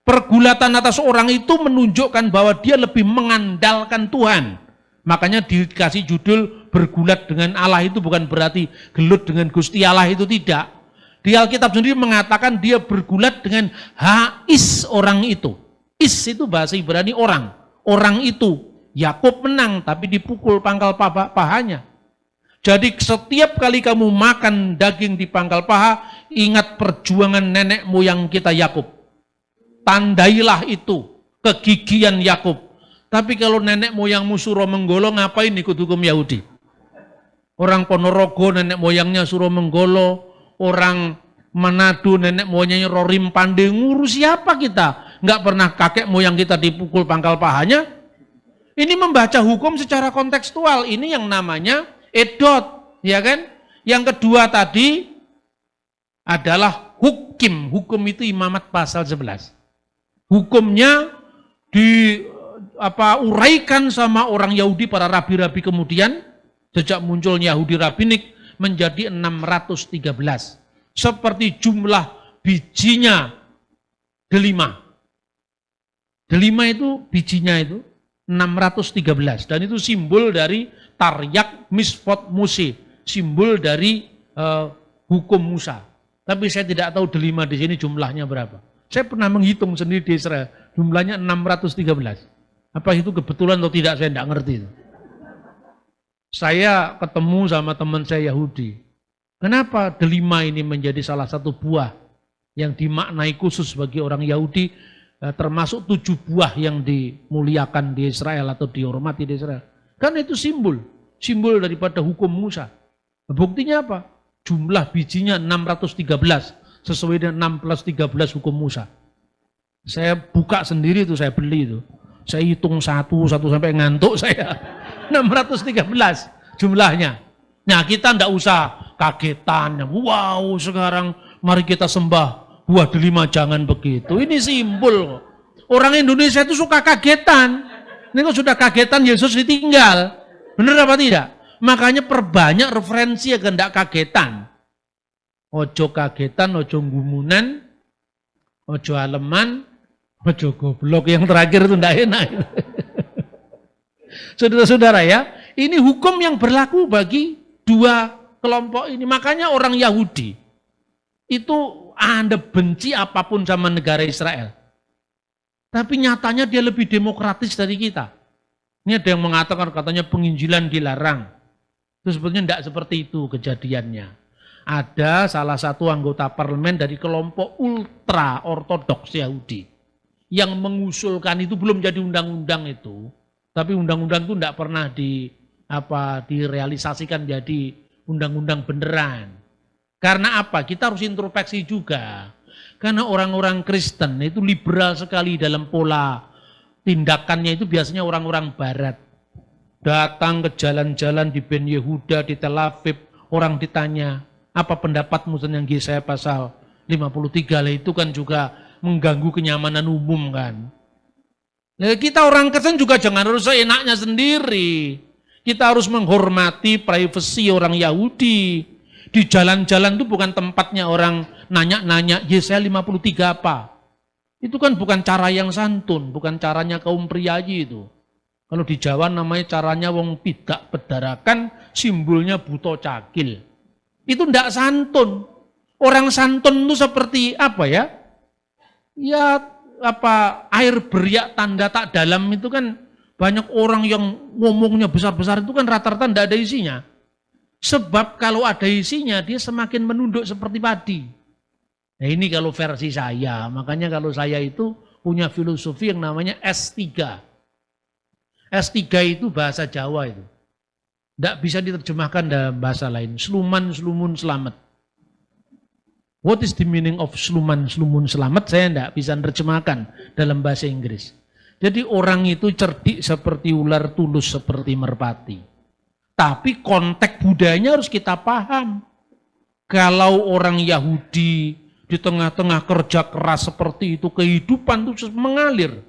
pergulatan atas orang itu menunjukkan bahwa dia lebih mengandalkan Tuhan. Makanya dikasih judul bergulat dengan Allah, itu bukan berarti gelut dengan Gusti Allah, itu tidak. Di Alkitab sendiri mengatakan dia bergulat dengan orang itu. Is itu bahasa Ibrani orang. Orang itu. Yakub menang tapi dipukul pangkal pahanya. Jadi setiap kali kamu makan daging di pangkal paha, ingat perjuangan nenek moyang kita Yakub. Tandailah itu kegigihan Yakub. Tapi kalau nenek moyangmu Suro Menggolo, ngapain ikut hukum Yahudi? Orang Ponorogo nenek moyangnya Suro Menggolo, orang Manado nenek moyangnya Rorim Pande, ngurus siapa kita? nggak pernah kakek moyang kita dipukul pangkal pahanya. Ini membaca hukum secara kontekstual. Ini yang namanya edot, ya kan? Yang kedua tadi adalah hukim. Hukum itu Imamat pasal 11. Hukumnya uraikan sama orang Yahudi, para rabi-rabi kemudian, sejak munculnya Yahudi Rabinik menjadi 613. Seperti jumlah bijinya delima. Delima itu bijinya itu 613. Dan itu simbol dari Taryak Misfot Muse. Simbol dari hukum Musa. Tapi saya tidak tahu delima di sini jumlahnya berapa. Saya pernah menghitung sendiri di Israel. Jumlahnya 613. Apa itu kebetulan atau tidak saya tidak ngerti. Saya ketemu sama teman saya Yahudi. Kenapa delima ini menjadi salah satu buah yang dimaknai khusus bagi orang Yahudi, termasuk 7 buah yang dimuliakan di Israel atau dihormati di Israel. Karena itu simbol daripada hukum Musa. Buktinya apa? Jumlah bijinya 613, sesuai dengan 6 plus 13 hukum Musa. Saya buka sendiri itu, saya beli itu. Saya hitung satu sampai ngantuk saya. 613 jumlahnya. Nah kita tidak usah kagetan. Wow sekarang mari kita sembah buah delima, jangan begitu. Ini simbol. Orang Indonesia itu suka kagetan. Ini kok sudah kagetan Yesus ditinggal. Benar apa tidak? Makanya perbanyak referensi agar tidak kagetan. Ojo kagetan, ojo gumunan, ojo aleman, ojo goblok. Yang terakhir itu tidak enak. Saudara-saudara ya, ini hukum yang berlaku bagi dua kelompok ini. Makanya orang Yahudi itu Anda benci apapun sama negara Israel. Tapi nyatanya dia lebih demokratis dari kita. Ini ada yang mengatakan katanya penginjilan dilarang. Itu sebetulnya tidak seperti itu kejadiannya. Ada salah satu anggota parlemen dari kelompok ultra ortodoks Yahudi yang mengusulkan itu, belum jadi undang-undang itu. Tapi undang-undang itu tidak pernah direalisasikan jadi undang-undang beneran. Karena apa? Kita harus introspeksi juga. Karena orang-orang Kristen itu liberal sekali dalam pola tindakannya, itu biasanya orang-orang barat. Datang ke jalan-jalan di Ben Yehuda, di Tel Aviv, orang ditanya, apa pendapatmu tentang Yesaya pasal 53? Lah itu kan juga mengganggu kenyamanan umum kan. Nah, kita orang Kristen juga jangan harus seenaknya sendiri. Kita harus menghormati privasi orang Yahudi. Di jalan-jalan itu bukan tempatnya orang nanya-nanya Yesaya 53 apa. Itu kan bukan cara yang santun, bukan caranya kaum priayi itu. Kalau di Jawa namanya caranya wong pidak pedarakan, simbolnya buto cakil. Itu ndak santun. Orang santun itu seperti apa ya? Ya air beriak tanda tak dalam itu kan, banyak orang yang ngomongnya besar-besar itu kan rata-rata ndak ada isinya. Sebab kalau ada isinya dia semakin menunduk seperti padi. Nah ini kalau versi saya, makanya kalau saya itu punya filosofi yang namanya S3. S3 itu bahasa Jawa itu. Tidak bisa diterjemahkan dalam bahasa lain. Sluman, slumun, selamat. What is the meaning of sluman, slumun, selamat? Saya tidak bisa menerjemahkan dalam bahasa Inggris. Jadi orang itu cerdik seperti ular, tulus seperti merpati. Tapi konteks budayanya harus kita paham. Kalau orang Yahudi di tengah-tengah kerja keras seperti itu, kehidupan itu mengalir.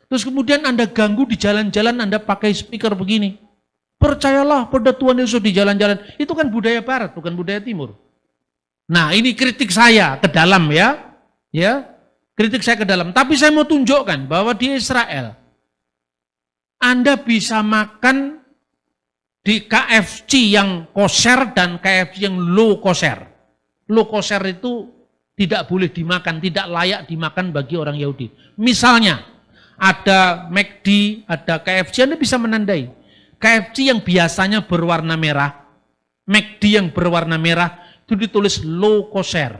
Terus kemudian Anda ganggu di jalan-jalan, Anda pakai speaker begini. Percayalah pada Tuhan Yesus di jalan-jalan. Itu kan budaya barat, bukan budaya timur. Nah ini kritik saya ke dalam ya. Kritik saya ke dalam. Tapi saya mau tunjukkan bahwa di Israel, Anda bisa makan di KFC yang kosher dan KFC yang low kosher. Low kosher itu tidak boleh dimakan, tidak layak dimakan bagi orang Yahudi. Misalnya, ada McD, ada KFC, Anda bisa menandai. KFC yang biasanya berwarna merah, McD yang berwarna merah, itu ditulis low kosher.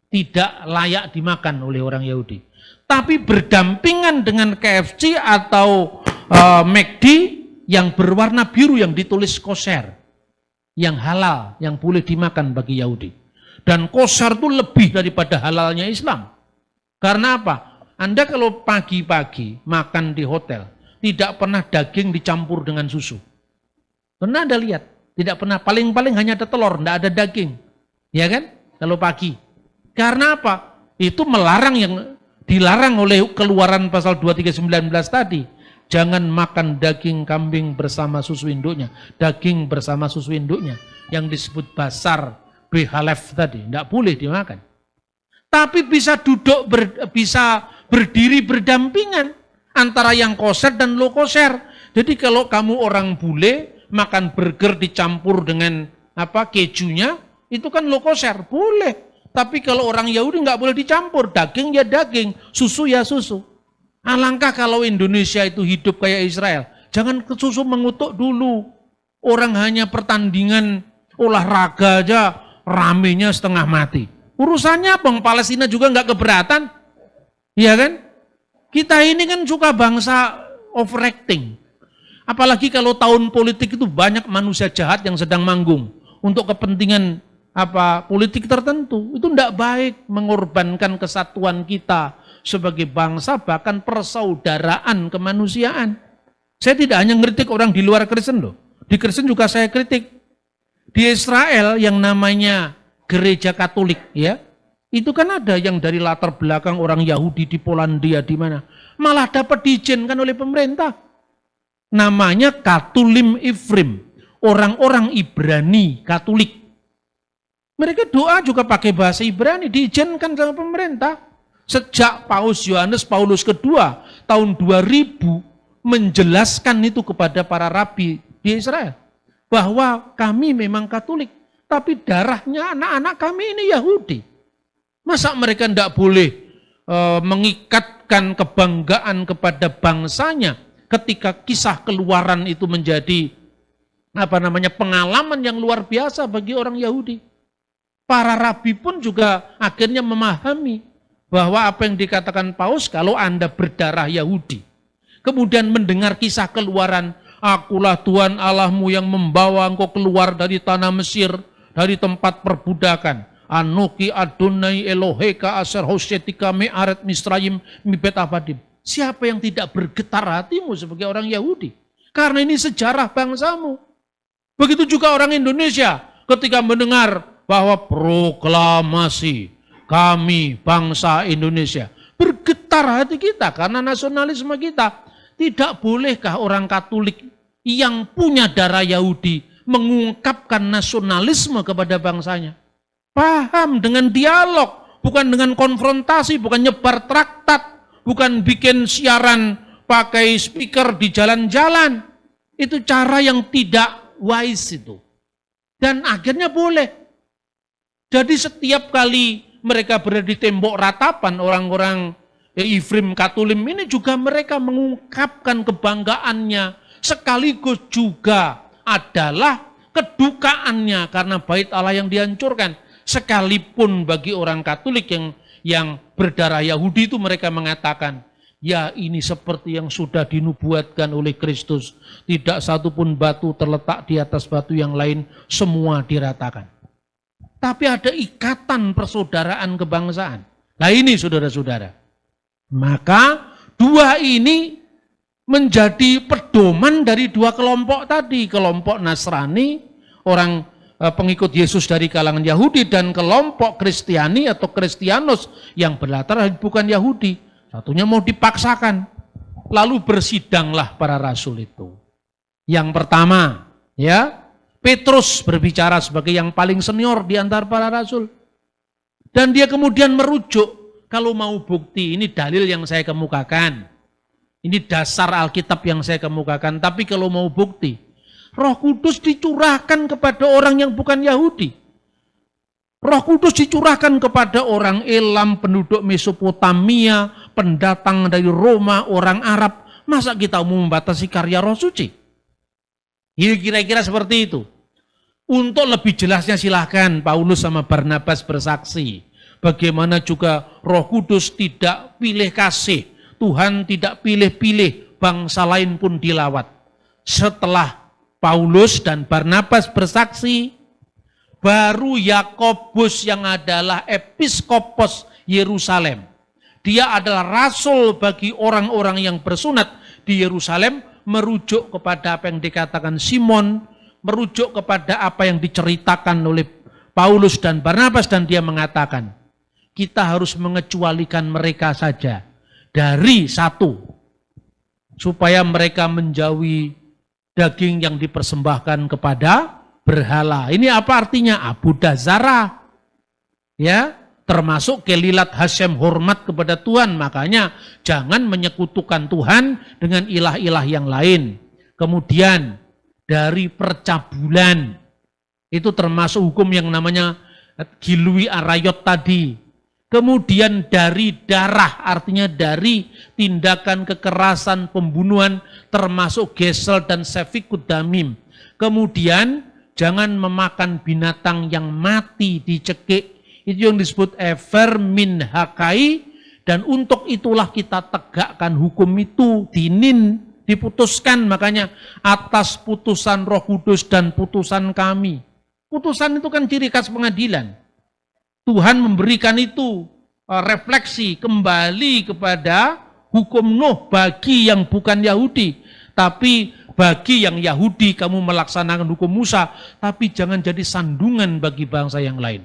Tidak layak dimakan oleh orang Yahudi. Tapi berdampingan dengan KFC atau McD yang berwarna biru yang ditulis kosher. Yang halal, yang boleh dimakan bagi Yahudi. Dan kosher itu lebih daripada halalnya Islam. Karena apa? Anda kalau pagi-pagi makan di hotel, tidak pernah daging dicampur dengan susu. Pernah Anda lihat? Tidak pernah, paling-paling hanya ada telur, tidak ada daging. Ya kan? Kalau pagi. Karena apa? Itu melarang yang dilarang oleh Keluaran pasal 23:19 tadi. Jangan makan daging kambing bersama susu induknya. Daging bersama susu induknya. Yang disebut basar, behalef tadi. Tidak boleh dimakan. Tapi bisa bisa berdiri berdampingan. Antara yang koser dan low koser. Jadi kalau kamu orang bule, makan burger dicampur dengan kejunya, itu kan low koser. Boleh. Tapi kalau orang Yahudi nggak boleh dicampur, daging ya daging, susu ya susu. Alangkah kalau Indonesia itu hidup kayak Israel. Jangan ke susu mengutuk dulu. Orang hanya pertandingan olahraga aja ramenya setengah mati. Urusannya Bang Palestina juga nggak keberatan. Iya kan? Kita ini kan suka bangsa overacting. Apalagi kalau tahun politik itu banyak manusia jahat yang sedang manggung untuk kepentingan politik tertentu. Itu tidak baik, mengorbankan kesatuan kita sebagai bangsa, bahkan persaudaraan kemanusiaan. Saya tidak hanya ngeritik orang di luar Kristen loh. Di Kristen juga saya kritik. Di Israel yang namanya gereja Katolik ya, itu kan ada yang dari latar belakang orang Yahudi di Polandia di mana, malah dapat diizinkan oleh pemerintah. Namanya Katulim Ifrim, orang-orang Ibrani Katolik. Mereka doa juga pakai bahasa Ibrani, diizinkan sama pemerintah. Sejak Paus Yohanes Paulus II tahun 2000 menjelaskan itu kepada para rabi di Israel. Bahwa kami memang Katolik, tapi darahnya anak-anak kami ini Yahudi. Masa mereka tidak boleh mengikatkan kebanggaan kepada bangsanya ketika kisah Keluaran itu menjadi pengalaman yang luar biasa bagi orang Yahudi. Para rabi pun juga akhirnya memahami bahwa apa yang dikatakan Paus, kalau Anda berdarah Yahudi, kemudian mendengar kisah Keluaran, akulah Tuhan Allahmu yang membawa engkau keluar dari tanah Mesir, dari tempat perbudakan. Anoki Adonai Eloheka Aser Hosetika Me'aret Misrayim Mibet Abadim. Siapa yang tidak bergetar hatimu sebagai orang Yahudi? Karena ini sejarah bangsamu. Begitu juga orang Indonesia ketika mendengar bahwa proklamasi kami bangsa Indonesia. Bergetar hati kita karena nasionalisme kita. Tidak bolehkah orang Katolik yang punya darah Yahudi mengungkapkan nasionalisme kepada bangsanya? Paham dengan dialog, bukan dengan konfrontasi, bukan nyebar traktat, bukan bikin siaran pakai speaker di jalan-jalan. Itu cara yang tidak wise itu. Dan akhirnya boleh. Jadi setiap kali mereka berada di tembok ratapan, orang-orang Ifrim Katulim ini juga mereka mengungkapkan kebanggaannya. Sekaligus juga adalah kedukaannya karena bait Allah yang dihancurkan. Sekalipun bagi orang Katolik yang berdarah Yahudi itu mereka mengatakan, ya ini seperti yang sudah dinubuatkan oleh Kristus. Tidak satupun batu terletak di atas batu yang lain, semua diratakan. Tapi ada ikatan persaudaraan kebangsaan. Nah ini saudara-saudara. Maka dua ini menjadi pedoman dari dua kelompok tadi. Kelompok Nasrani, orang pengikut Yesus dari kalangan Yahudi, dan kelompok Kristiani atau Kristianos yang berlatar bukan Yahudi. Satunya mau dipaksakan. Lalu bersidanglah para rasul itu. Yang pertama, ya, Petrus berbicara sebagai yang paling senior di antara para rasul. Dan dia kemudian merujuk, kalau mau bukti, ini dalil yang saya kemukakan. Ini dasar Alkitab yang saya kemukakan. Tapi kalau mau bukti, Roh Kudus dicurahkan kepada orang yang bukan Yahudi. Roh Kudus dicurahkan kepada orang Elam, penduduk Mesopotamia, pendatang dari Roma, orang Arab. Masa kita mau membatasi karya Roh Suci? Kira-kira seperti itu. Untuk lebih jelasnya silahkan Paulus sama Barnabas bersaksi. Bagaimana juga Roh Kudus tidak pilih kasih. Tuhan tidak pilih-pilih, bangsa lain pun dilawat. Setelah Paulus dan Barnabas bersaksi, baru Yakobus yang adalah episkopos Yerusalem Dia adalah rasul bagi orang-orang yang bersunat di Yerusalem, merujuk kepada apa yang dikatakan Simon, merujuk kepada apa yang diceritakan oleh Paulus dan Barnabas, dan dia mengatakan, kita harus mengecualikan mereka saja dari satu, supaya mereka menjauhi daging yang dipersembahkan kepada berhala. Ini apa artinya? Abudah Zara. Ya, termasuk kelilat Hashem, hormat kepada Tuhan. Makanya jangan menyekutukan Tuhan dengan ilah-ilah yang lain. Kemudian dari percabulan, itu termasuk hukum yang namanya Gilui Arayot tadi. Kemudian dari darah, artinya dari tindakan kekerasan, pembunuhan, termasuk gesel dan sefikut damim. Kemudian jangan memakan binatang yang mati dicekik, itu yang disebut efer min hakai, dan untuk itulah kita tegakkan hukum itu, dinin, diputuskan, makanya atas putusan Roh Kudus dan putusan kami. Putusan itu kan ciri khas pengadilan. Tuhan memberikan itu refleksi kembali kepada hukum Nuh bagi yang bukan Yahudi. Tapi bagi yang Yahudi kamu melaksanakan hukum Musa, tapi jangan jadi sandungan bagi bangsa yang lain.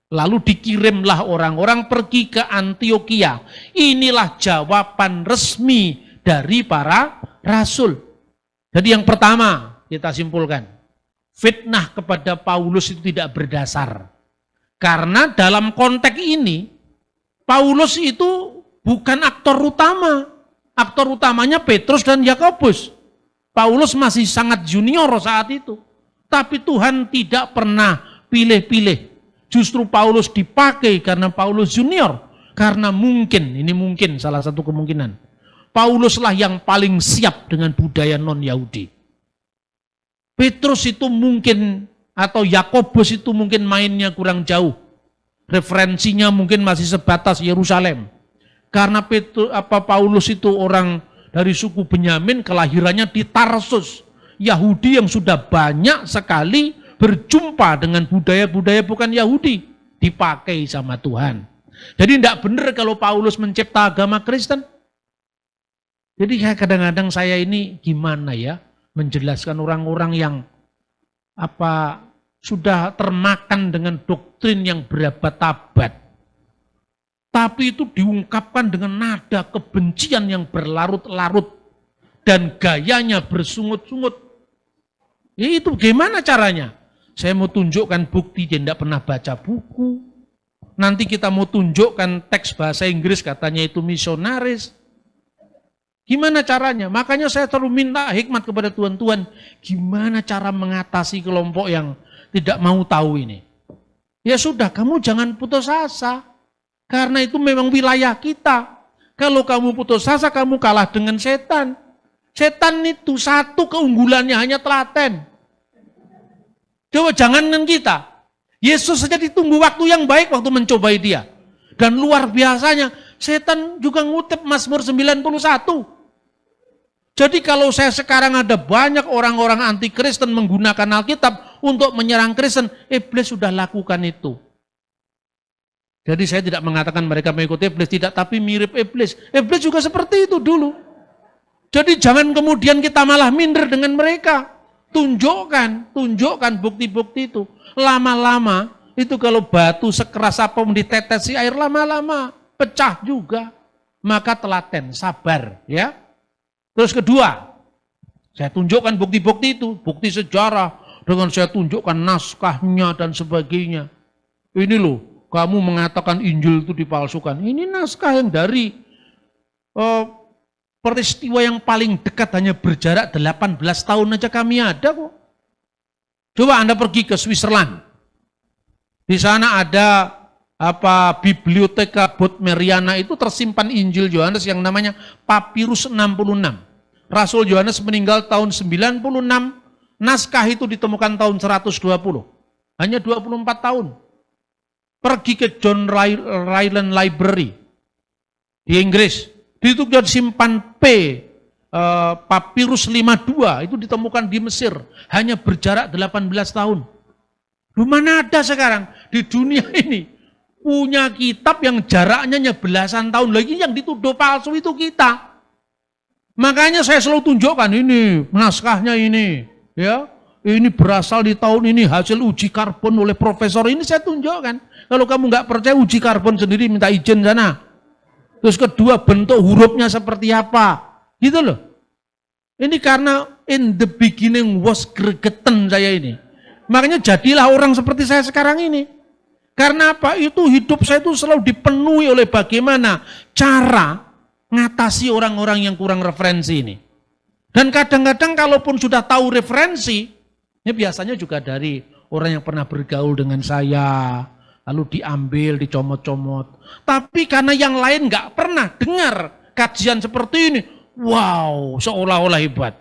Lalu dikirimlah orang-orang pergi ke Antioquia. Inilah jawaban resmi dari para rasul. Jadi yang pertama kita simpulkan, fitnah kepada Paulus itu tidak berdasar. Karena dalam konteks ini, Paulus itu bukan aktor utama. Aktor utamanya Petrus dan Yakobus. Paulus masih sangat junior saat itu. Tapi Tuhan tidak pernah pilih-pilih. Justru Paulus dipakai karena Paulus junior. Karena mungkin, ini mungkin salah satu kemungkinan, Pauluslah yang paling siap dengan budaya non-Yahudi. Petrus itu mungkin, atau Yakobus itu mungkin mainnya kurang jauh. Referensinya mungkin masih sebatas Yerusalem. Karena Paulus itu orang dari suku Benyamin, kelahirannya di Tarsus. Yahudi yang sudah banyak sekali berjumpa dengan budaya-budaya bukan Yahudi. Dipakai sama Tuhan. Jadi tidak benar kalau Paulus mencipta agama Kristen. Jadi kadang-kadang saya ini gimana ya menjelaskan orang-orang yang sudah termakan dengan doktrin yang berabad-abad. Tapi itu diungkapkan dengan nada kebencian yang berlarut-larut dan gayanya bersungut-sungut. Ya itu gimana caranya? Saya mau tunjukkan bukti dia tidak pernah baca buku. Nanti kita mau tunjukkan teks bahasa Inggris katanya itu misionaris. Gimana caranya? Makanya saya selalu minta hikmat kepada Tuhan, gimana cara mengatasi kelompok yang tidak mau tahu ini. Ya sudah, kamu jangan putus asa. Karena itu memang wilayah kita. Kalau kamu putus asa, kamu kalah dengan setan. Setan itu satu keunggulannya hanya telaten. Coba jangankan kita. Yesus saja ditunggu waktu yang baik waktu mencobai dia. Dan luar biasanya, setan juga ngutip Mazmur 91. Jadi kalau saya sekarang ada banyak orang-orang anti-Kristen menggunakan Alkitab untuk menyerang Kristen, iblis sudah lakukan itu. Jadi saya tidak mengatakan mereka mengikuti iblis, tidak, tapi mirip iblis. Iblis juga seperti itu dulu. Jadi jangan kemudian kita malah minder dengan mereka. Tunjukkan bukti-bukti itu. Lama-lama itu kalau batu sekeras apa ditetesi air, lama-lama pecah juga. Maka telaten, sabar, ya. Terus kedua, saya tunjukkan bukti-bukti itu, bukti sejarah dengan saya tunjukkan naskahnya dan sebagainya. Ini loh, kamu mengatakan Injil itu dipalsukan. Ini naskah yang dari peristiwa yang paling dekat hanya berjarak 18 tahun aja kami ada kok. Coba Anda pergi ke Switzerland. Di sana ada Biblioteka Bodmeriana, itu tersimpan Injil Yohanes yang namanya Papirus 66. Rasul Yohanes meninggal tahun 96, naskah itu ditemukan tahun 120. Hanya 24 tahun. Pergi ke John Ryland Library di Inggris. Itu disimpan Papirus 52, itu ditemukan di Mesir. Hanya berjarak 18 tahun. Lu mana ada sekarang di dunia ini punya kitab yang jaraknya hanya belasan tahun lagi, yang dituduh palsu itu kita. Makanya saya selalu tunjukkan ini naskahnya ini, ya. Ini berasal di tahun ini, hasil uji karbon oleh profesor ini saya tunjukkan. Kalau kamu nggak percaya uji karbon sendiri, minta izin sana. Terus kedua, bentuk hurufnya seperti apa, gitu loh. Ini karena in the beginning was gregetan saya ini. Makanya jadilah orang seperti saya sekarang ini. Karena apa? Itu hidup saya itu selalu dipenuhi oleh bagaimana cara ngatasi orang-orang yang kurang referensi ini. Dan kadang-kadang kalaupun sudah tahu referensi, ini biasanya juga dari orang yang pernah bergaul dengan saya, lalu diambil, dicomot-comot. Tapi karena yang lain nggak pernah dengar kajian seperti ini, wow, seolah-olah hebat.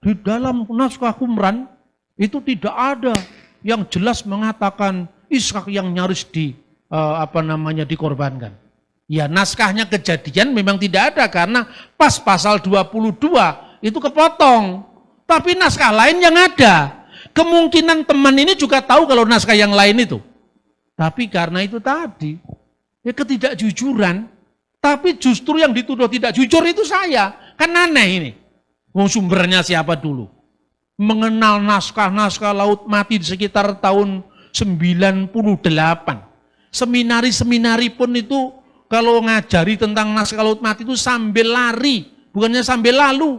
Di dalam naskah Qumran itu tidak ada yang jelas mengatakan Ishak yang nyaris dikorbankan. Ya, naskahnya Kejadian memang tidak ada karena pas pasal 22 itu kepotong. Tapi naskah lain yang ada. Kemungkinan teman ini juga tahu kalau naskah yang lain itu. Tapi karena itu tadi, ya ketidakjujuran. Tapi justru yang dituduh tidak jujur itu saya. Kan aneh ini. Wong sumbernya siapa dulu? Mengenal naskah-naskah Laut Mati di sekitar tahun 98. Seminari-seminari pun itu kalau ngajari tentang naskah Laut Mati itu sambil lari. Bukannya sambil lalu.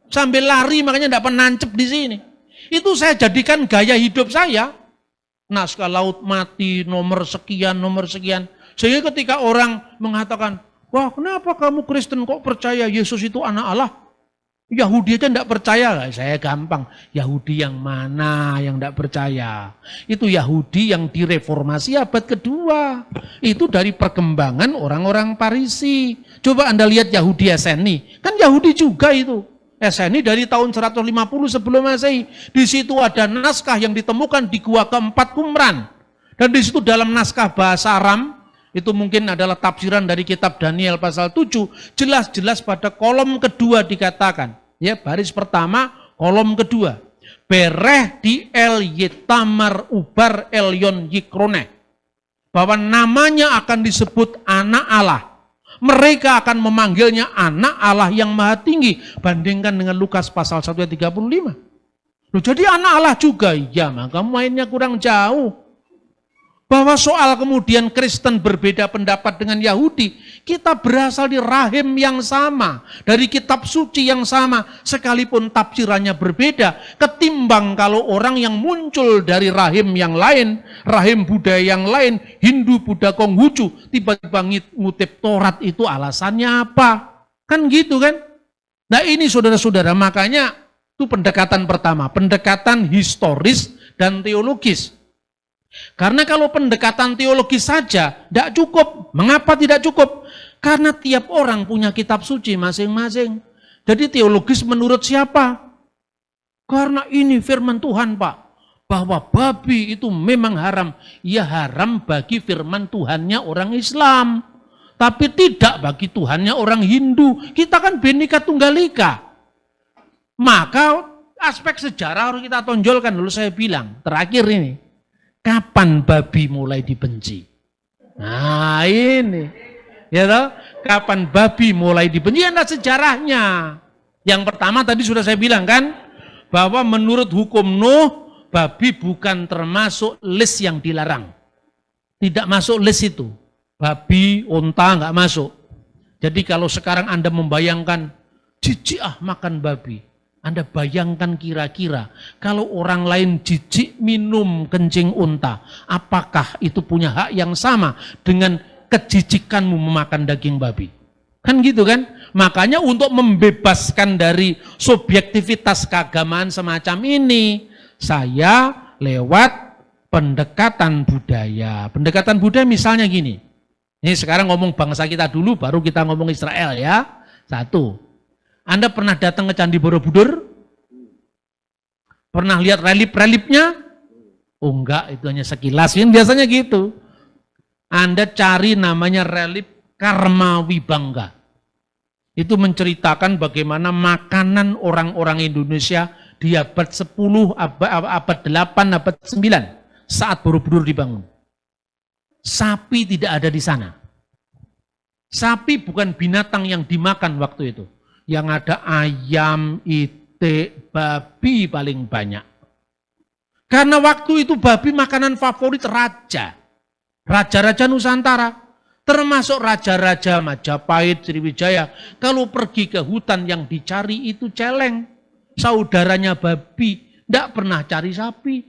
Sambil lari makanya tidak pernah nancep di sini. Itu saya jadikan gaya hidup saya. Naskah Laut Mati nomor sekian. Sehingga ketika orang mengatakan, wah kenapa kamu Kristen kok percaya Yesus itu anak Allah? Yahudi aja tidak percaya. Saya gampang. Yahudi yang mana yang tidak percaya? Itu Yahudi yang direformasi abad kedua. Itu dari perkembangan orang-orang Parisi. Coba Anda lihat Yahudi Eseni. Kan Yahudi juga itu. Eseni dari tahun 150 sebelum Masehi. Di situ ada naskah yang ditemukan di gua keempat Qumran. Dan di situ dalam naskah bahasa Aram, itu mungkin adalah tafsiran dari kitab Daniel pasal 7, jelas-jelas pada kolom kedua dikatakan, ya baris pertama, kolom kedua, Bereh di El Yetamar Ubar Elyon Yikroneh, bahwa namanya akan disebut anak Allah. Mereka akan memanggilnya anak Allah yang maha tinggi. Bandingkan dengan Lukas pasal 1 ayat 35. Loh, jadi anak Allah juga? Ya, maka mainnya kurang jauh. Bahwa soal kemudian Kristen berbeda pendapat dengan Yahudi, kita berasal di rahim yang sama, dari kitab suci yang sama, sekalipun tafsirannya berbeda, ketimbang kalau orang yang muncul dari rahim yang lain, rahim budaya yang lain, Hindu, Buddha, Konghucu, tiba-tiba ngutip Taurat itu alasannya apa? Kan gitu kan? Nah ini saudara-saudara, makanya itu pendekatan pertama, pendekatan historis dan teologis. Karena kalau pendekatan teologis saja tidak cukup. Mengapa tidak cukup? Karena tiap orang punya kitab suci masing-masing. Jadi teologis menurut siapa? Karena ini firman Tuhan, Pak. Bahwa babi itu memang haram. Ya haram bagi firman Tuhannya orang Islam. Tapi tidak bagi Tuhannya orang Hindu. Kita kan Bhinneka Tunggal Ika. Maka aspek sejarah harus kita tonjolkan. Dulu saya bilang, terakhir ini. Kapan babi mulai dibenci? Nah ini, ya toh? Kapan babi mulai dibenci? Ada sejarahnya. Yang pertama tadi sudah saya bilang kan, bahwa menurut hukum Nuh, babi bukan termasuk list yang dilarang. Tidak masuk list itu. Babi, unta nggak masuk. Jadi kalau sekarang Anda membayangkan, jijik makan babi. Anda bayangkan kira-kira kalau orang lain jijik minum kencing unta, apakah itu punya hak yang sama dengan kejijikanmu memakan daging babi? Kan gitu kan? Makanya untuk membebaskan dari subjektivitas keagamaan semacam ini, saya lewat pendekatan budaya. Pendekatan budaya misalnya gini. Ini sekarang ngomong bangsa kita dulu, baru kita ngomong Israel ya. Satu. Anda pernah datang ke Candi Borobudur? Pernah lihat relip-relipnya? Oh enggak, itu hanya sekilas. Biasanya gitu. Anda cari namanya relip Karma Wibangga. Itu menceritakan bagaimana makanan orang-orang Indonesia di abad 10, abad 8, abad 9 saat Borobudur dibangun. Sapi tidak ada di sana. Sapi bukan binatang yang dimakan waktu itu. Yang ada ayam, itik, babi paling banyak. Karena waktu itu babi makanan favorit raja. Raja-raja Nusantara. Termasuk raja-raja Majapahit, Sriwijaya. Kalau pergi ke hutan yang dicari itu celeng. Saudaranya babi. Tidak pernah cari sapi.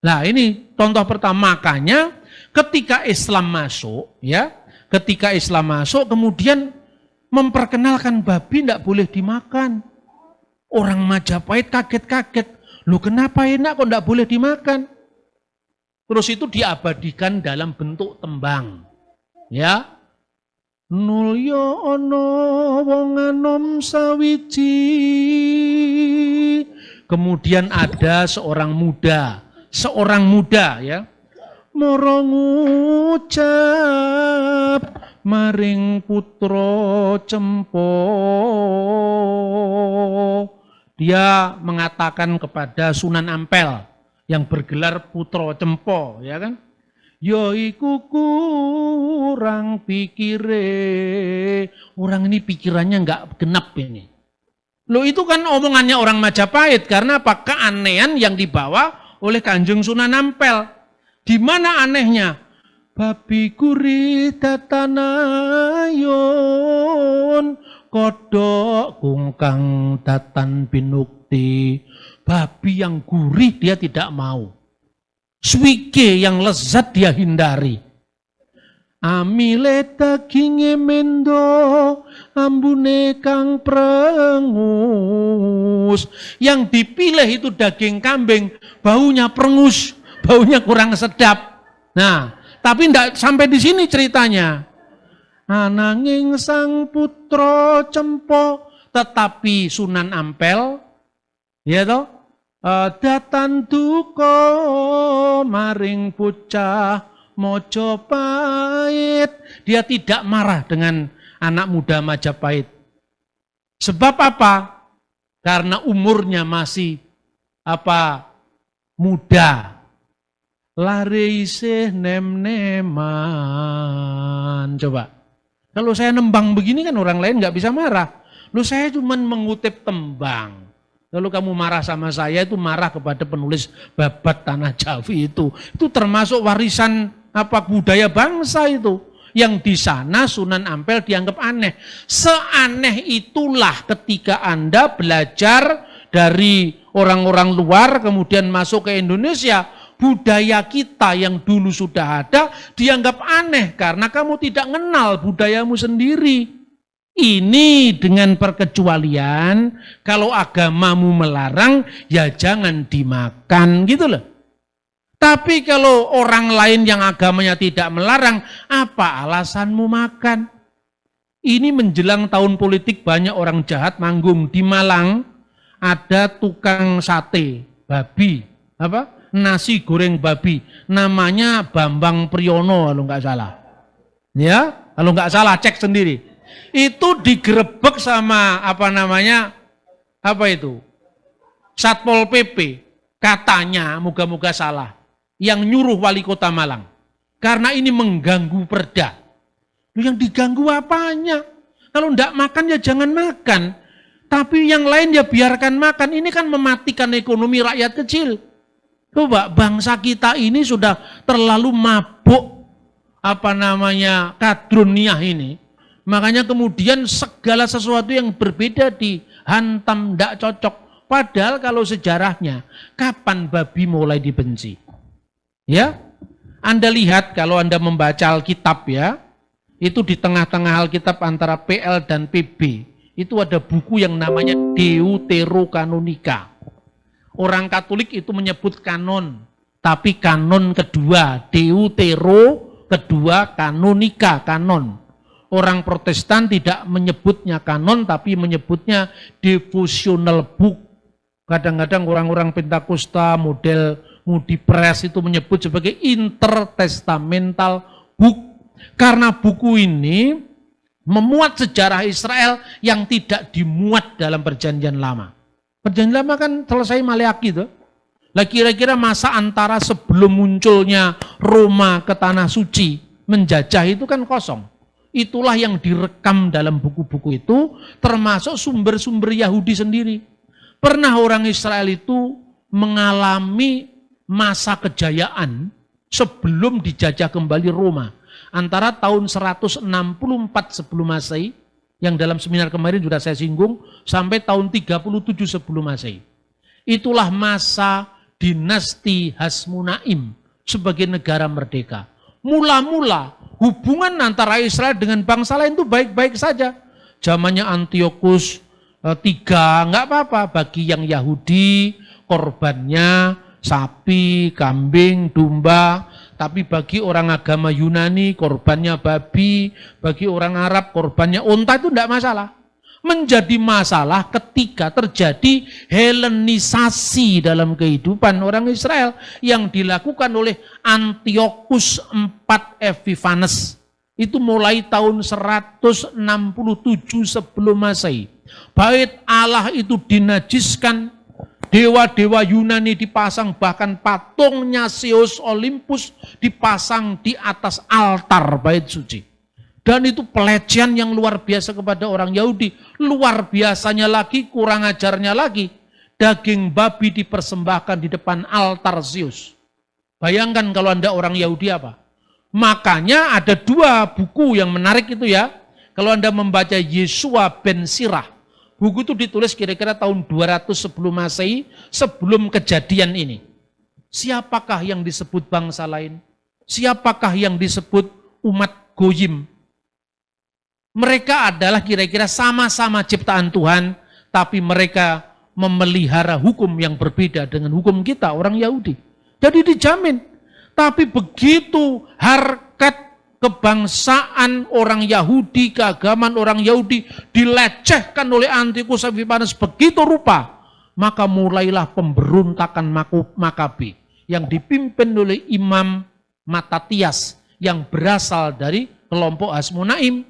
Nah ini contoh pertama. Makanya ketika Islam masuk, ya, ketika Islam masuk kemudian memperkenalkan babi tidak boleh dimakan. Orang Majapahit kaget-kaget. Loh kenapa enak kok tidak boleh dimakan? Terus itu diabadikan dalam bentuk tembang. Ya. Nulyo ono wong anom sawiji. Kemudian ada seorang muda ya. Moro ngucap maring putra Cempo. Dia mengatakan kepada Sunan Ampel yang bergelar Putra Cempo, ya kan? Yo iku kurang pikire. Orang ini pikirannya enggak genap ini. Loh itu kan omongannya orang Majapahit karena apa? Keanehan yang dibawa oleh Kanjeng Sunan Ampel. Di mana anehnya? Babi gurih datanayon kodok kungkang datan binukti. Babi yang gurih dia tidak mau. Swike yang lezat dia hindari. Amile daginge mendo ambune kang prengus. Yang dipilih itu daging kambing, baunya prengus, baunya kurang sedap. Nah, tapi tidak sampai di sini ceritanya. Ananging sang putra Cempo, tetapi Sunan Ampel, ya toh, datan duka maring bocah Mojopahit. Dia tidak marah dengan anak muda Majapahit. Sebab apa? Karena umurnya masih muda. Lare isih nem-neman. Coba. Kalau saya nembang begini kan orang lain nggak bisa marah. Loh saya cuma mengutip tembang. Lalu kamu marah sama saya itu marah kepada penulis Babat Tanah Jawi itu. Itu termasuk warisan budaya bangsa itu. Yang di sana Sunan Ampel dianggap aneh. Seaneh itulah ketika Anda belajar dari orang-orang luar kemudian masuk ke Indonesia. Budaya kita yang dulu sudah ada dianggap aneh karena kamu tidak mengenal budayamu sendiri. Ini dengan perkecualian, kalau agamamu melarang, ya jangan dimakan gitu loh. Tapi kalau orang lain yang agamanya tidak melarang, apa alasanmu makan? Ini menjelang tahun politik banyak orang jahat manggung. Di Malang ada tukang sate babi, nasi goreng babi. Namanya Bambang Priyono kalau nggak salah. Ya, kalau nggak salah cek sendiri. Itu digerebek sama Satpol PP, katanya moga-moga salah, yang nyuruh wali kota Malang. Karena ini mengganggu perda. Yang diganggu apanya? Kalau enggak makan ya jangan makan. Tapi yang lain ya biarkan makan. Ini kan mematikan ekonomi rakyat kecil. Coba bangsa kita ini sudah terlalu mabuk kadruniyah ini. Makanya kemudian segala sesuatu yang berbeda dihantam, tidak cocok. Padahal kalau sejarahnya, kapan babi mulai dibenci? Ya, Anda lihat kalau Anda membaca Alkitab ya, itu di tengah-tengah Alkitab antara PL dan PB, itu ada buku yang namanya Deuterokanonika. Orang Katolik itu menyebut kanon, tapi kanon kedua, Deutero kedua, kanonika, kanon. Orang Protestan tidak menyebutnya kanon, tapi menyebutnya devotional book. Kadang-kadang orang-orang Pentakosta, model Moody Press itu menyebut sebagai intertestamental book. Karena buku ini memuat sejarah Israel yang tidak dimuat dalam Perjanjian Lama. Perjanjian Lama kan selesai Maleakhi itu. Lah kira-kira masa antara sebelum munculnya Roma ke tanah suci menjajah itu kan kosong. Itulah yang direkam dalam buku-buku itu, termasuk sumber-sumber Yahudi sendiri. Pernah orang Israel itu mengalami masa kejayaan sebelum dijajah kembali Roma. Antara tahun 164 sebelum Masehi, yang dalam seminar kemarin sudah saya singgung, sampai tahun 37 sebelum Masehi. Itulah masa dinasti Hasmonaim sebagai negara merdeka. Mula-mula hubungan antara Israel dengan bangsa lain itu baik-baik saja. Zamannya Antiochus III, nggak apa-apa. Bagi yang Yahudi, korbannya sapi, kambing, domba. Tapi bagi orang agama Yunani, korbannya babi. Bagi orang Arab, korbannya unta, itu enggak masalah. Menjadi masalah ketika terjadi Helenisasi dalam kehidupan orang Israel yang dilakukan oleh Antiochus IV Epiphanes. Itu mulai tahun 167 sebelum Masehi. Bait Allah itu dinajiskan, dewa-dewa Yunani dipasang, bahkan patungnya Zeus Olympus dipasang di atas altar bait suci. Dan itu pelecehan yang luar biasa kepada orang Yahudi. Luar biasanya lagi, kurang ajarnya lagi, daging babi dipersembahkan di depan altar Zeus. Bayangkan kalau Anda orang Yahudi apa? Makanya ada dua buku yang menarik itu ya. Kalau Anda membaca Yeshua ben Sirah, buku itu ditulis kira-kira tahun 200 sebelum Masehi, sebelum kejadian ini. Siapakah yang disebut bangsa lain? Siapakah yang disebut umat Goyim? Mereka adalah kira-kira sama-sama ciptaan Tuhan, tapi mereka memelihara hukum yang berbeda dengan hukum kita, orang Yahudi. Jadi dijamin. Tapi begitu harkat kebangsaan orang Yahudi, keagamaan orang Yahudi dilecehkan oleh Antiochus Epiphanes begitu rupa, maka mulailah pemberontakan Makabe yang dipimpin oleh Imam Matatias yang berasal dari kelompok Hasmonaim.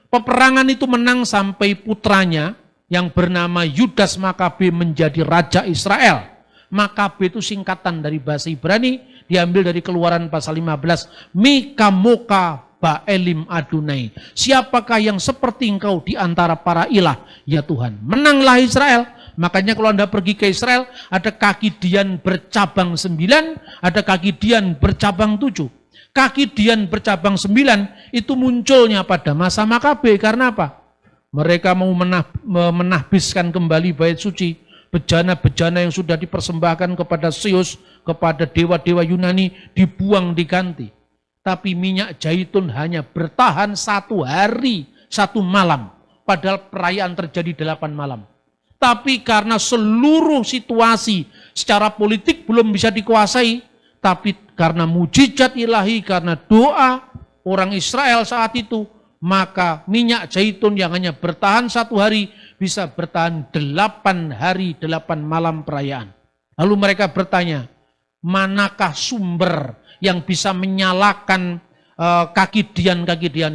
Peperangan itu menang sampai putranya yang bernama Yudas Makabe menjadi raja Israel. Makabe itu singkatan dari bahasa Ibrani, diambil dari Keluaran pasal 15. Mika Moka Baelim Adonai. Siapakah yang seperti engkau di antara para ilah? Ya Tuhan. Menanglah Israel. Makanya kalau Anda pergi ke Israel, ada kaki Dian bercabang 9, ada kaki Dian bercabang 7. Kaki Dian bercabang 9 itu munculnya pada masa Makabe. Karena apa? Mereka mau menahbiskan kembali bait suci. Bejana-bejana yang sudah dipersembahkan kepada Zeus, kepada dewa-dewa Yunani, dibuang diganti. Tapi minyak zaitun hanya bertahan 1 hari, 1 malam. Padahal perayaan terjadi 8 malam. Tapi karena seluruh situasi secara politik belum bisa dikuasai, tapi karena mujizat ilahi, karena doa orang Israel saat itu, maka minyak zaitun yang hanya bertahan 1 hari bisa bertahan 8 hari, 8 malam perayaan. Lalu mereka bertanya, manakah sumber yang bisa menyalakan kaki Dian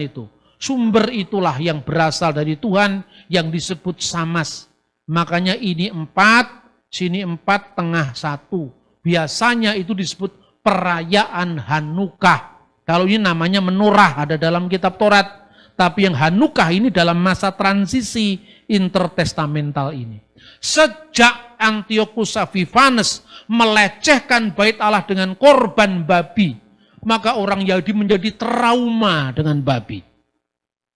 itu? Sumber itulah yang berasal dari Tuhan yang disebut Samas. Makanya ini 4, sini 4, tengah 1. Biasanya itu disebut perayaan Hanukah. Kalau ini namanya menorah, ada dalam kitab Taurat. Tapi yang Hanukah ini dalam masa transisi intertestamental ini. Sejak Antiochus Epiphanes melecehkan bait Allah dengan korban babi, maka orang Yahudi menjadi trauma dengan babi.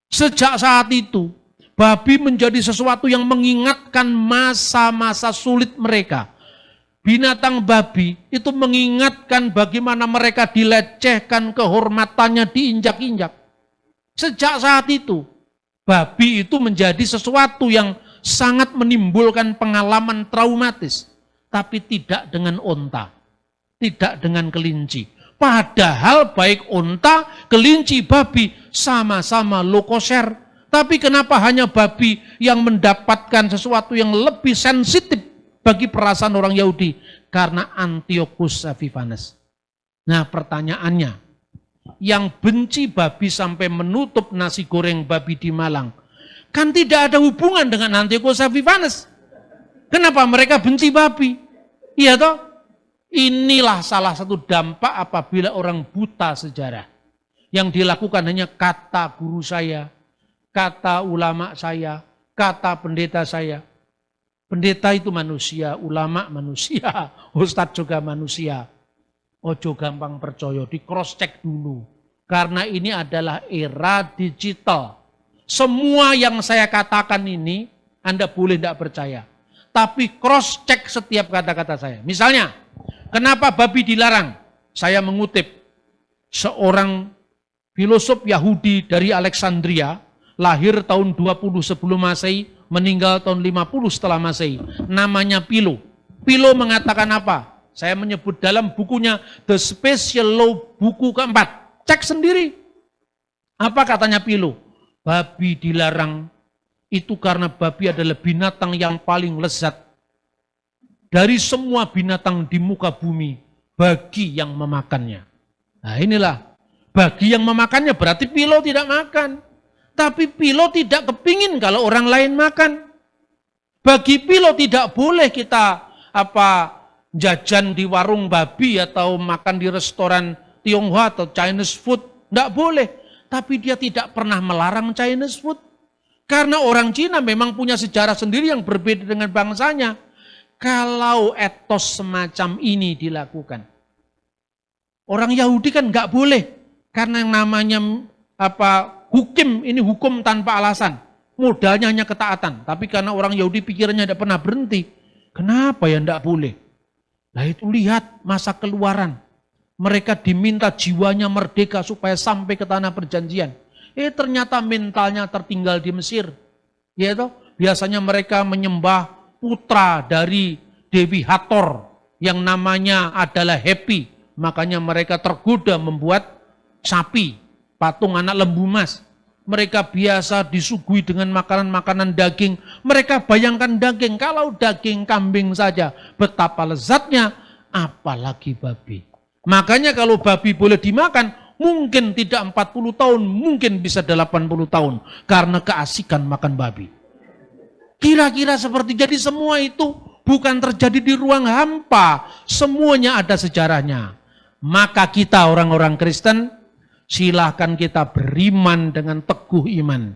Sejak saat itu, babi menjadi sesuatu yang mengingatkan masa-masa sulit mereka. Binatang babi itu mengingatkan bagaimana mereka dilecehkan, kehormatannya diinjak-injak. Sejak saat itu, babi itu menjadi sesuatu yang sangat menimbulkan pengalaman traumatis. Tapi tidak dengan onta, tidak dengan kelinci. Padahal baik onta, kelinci, babi sama-sama lokoser. Tapi kenapa hanya babi yang mendapatkan sesuatu yang lebih sensitif bagi perasaan orang Yahudi? Karena Antiochus Epiphanes. Nah pertanyaannya, yang benci babi sampai menutup nasi goreng babi di Malang, kan tidak ada hubungan dengan Antiochus Epiphanes. Kenapa mereka benci babi? Iya toh? Inilah salah satu dampak apabila orang buta sejarah. Yang dilakukan hanya kata guru saya, kata ulama saya, kata pendeta saya. Pendeta itu manusia, ulama manusia, ustadz juga manusia. Ojo gampang percaya, di cross check dulu. Karena ini adalah era digital. Semua yang saya katakan ini, Anda boleh tidak percaya. Tapi cross check setiap kata-kata saya. Misalnya, kenapa babi dilarang? Saya mengutip seorang filosof Yahudi dari Alexandria, lahir tahun 20 sebelum Masehi, meninggal tahun 50 setelah Masehi. Namanya Philo. Philo mengatakan apa? Saya menyebut dalam bukunya The Special Law, buku keempat. Cek sendiri. Apa katanya Philo? Babi dilarang itu karena babi adalah binatang yang paling lezat dari semua binatang di muka bumi bagi yang memakannya. Nah inilah, bagi yang memakannya berarti Philo tidak makan. Tapi Philo tidak kepingin kalau orang lain makan. Bagi Philo tidak boleh kita jajan di warung babi atau makan di restoran Tionghoa atau Chinese food. Tidak boleh. Tapi dia tidak pernah melarang Chinese food. Karena orang Cina memang punya sejarah sendiri yang berbeda dengan bangsanya. Kalau etos semacam ini dilakukan, orang Yahudi kan nggak boleh. Karena yang namanya hukum, ini hukum tanpa alasan. Modalnya hanya ketaatan. Tapi karena orang Yahudi pikirannya tidak pernah berhenti. Kenapa ya tidak boleh? Nah itu lihat masa keluaran. Mereka diminta jiwanya merdeka supaya sampai ke tanah perjanjian. Ternyata mentalnya tertinggal di Mesir. Ya toh? Biasanya mereka menyembah putra dari Dewi Hathor yang namanya adalah Happy. Makanya mereka tergoda membuat sapi, patung anak lembu emas. Mereka biasa disuguhi dengan makanan-makanan daging. Mereka bayangkan daging, kalau daging kambing saja betapa lezatnya, apalagi babi. Makanya kalau babi boleh dimakan, mungkin tidak 40 tahun, mungkin bisa 80 tahun. Karena keasikan makan babi. Kira-kira seperti, jadi semua itu bukan terjadi di ruang hampa. Semuanya ada sejarahnya. Maka kita orang-orang Kristen, silahkan kita beriman dengan teguh iman.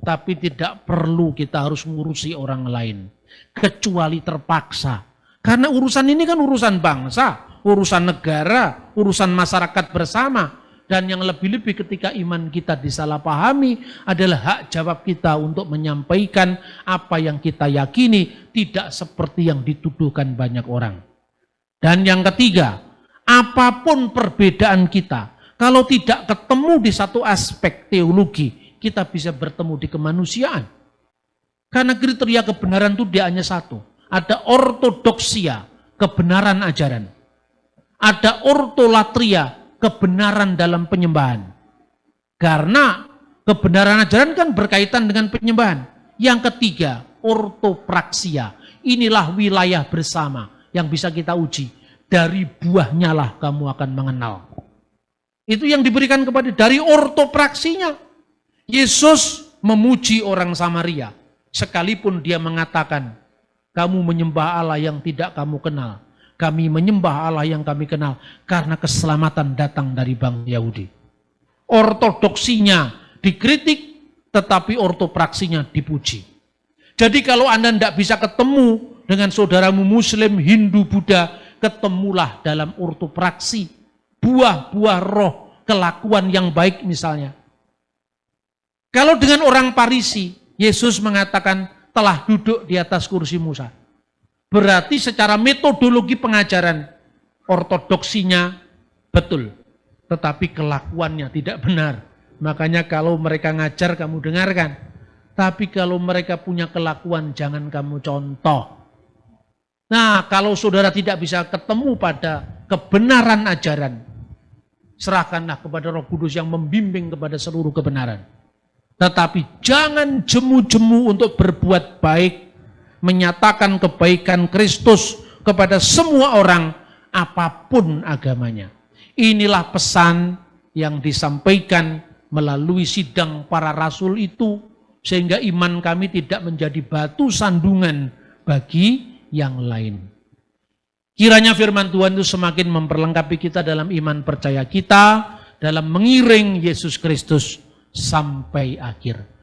Tapi tidak perlu kita harus ngurusi orang lain. Kecuali terpaksa. Karena urusan ini kan urusan bangsa, urusan negara, urusan masyarakat bersama. Dan yang lebih-lebih ketika iman kita disalahpahami adalah hak jawab kita untuk menyampaikan apa yang kita yakini, tidak seperti yang dituduhkan banyak orang. Dan yang ketiga, apapun perbedaan kita, kalau tidak ketemu di satu aspek teologi, kita bisa bertemu di kemanusiaan. Karena kriteria kebenaran itu dia hanya satu. Ada ortodoksia, kebenaran ajaran. Ada ortolatria, kebenaran dalam penyembahan. Karena kebenaran ajaran kan berkaitan dengan penyembahan. Yang ketiga, ortopraksia. Inilah wilayah bersama yang bisa kita uji. Dari buahnya lah kamu akan mengenal. Itu yang diberikan kepada dari ortopraksinya. Yesus memuji orang Samaria. Sekalipun dia mengatakan, kamu menyembah Allah yang tidak kamu kenal. Kami menyembah Allah yang kami kenal. Karena keselamatan datang dari bangsa Yahudi. Ortodoksinya dikritik, tetapi ortopraksinya dipuji. Jadi kalau Anda tidak bisa ketemu dengan saudaramu Muslim, Hindu, Buddha, ketemulah dalam ortopraksi. Buah-buah roh, kelakuan yang baik misalnya. Kalau dengan orang Farisi, Yesus mengatakan telah duduk di atas kursi Musa. Berarti secara metodologi pengajaran, ortodoksinya betul. Tetapi kelakuannya tidak benar. Makanya kalau mereka ngajar kamu dengarkan. Tapi kalau mereka punya kelakuan jangan kamu contoh. Nah kalau saudara tidak bisa ketemu pada kebenaran ajaran, serahkanlah kepada Roh Kudus yang membimbing kepada seluruh kebenaran. Tetapi jangan jemu-jemu untuk berbuat baik, menyatakan kebaikan Kristus kepada semua orang, apapun agamanya. Inilah pesan yang disampaikan melalui sidang para rasul itu, sehingga iman kami tidak menjadi batu sandungan bagi yang lain. Kiranya firman Tuhan itu semakin memperlengkapi kita dalam iman percaya kita, dalam mengiring Yesus Kristus sampai akhir.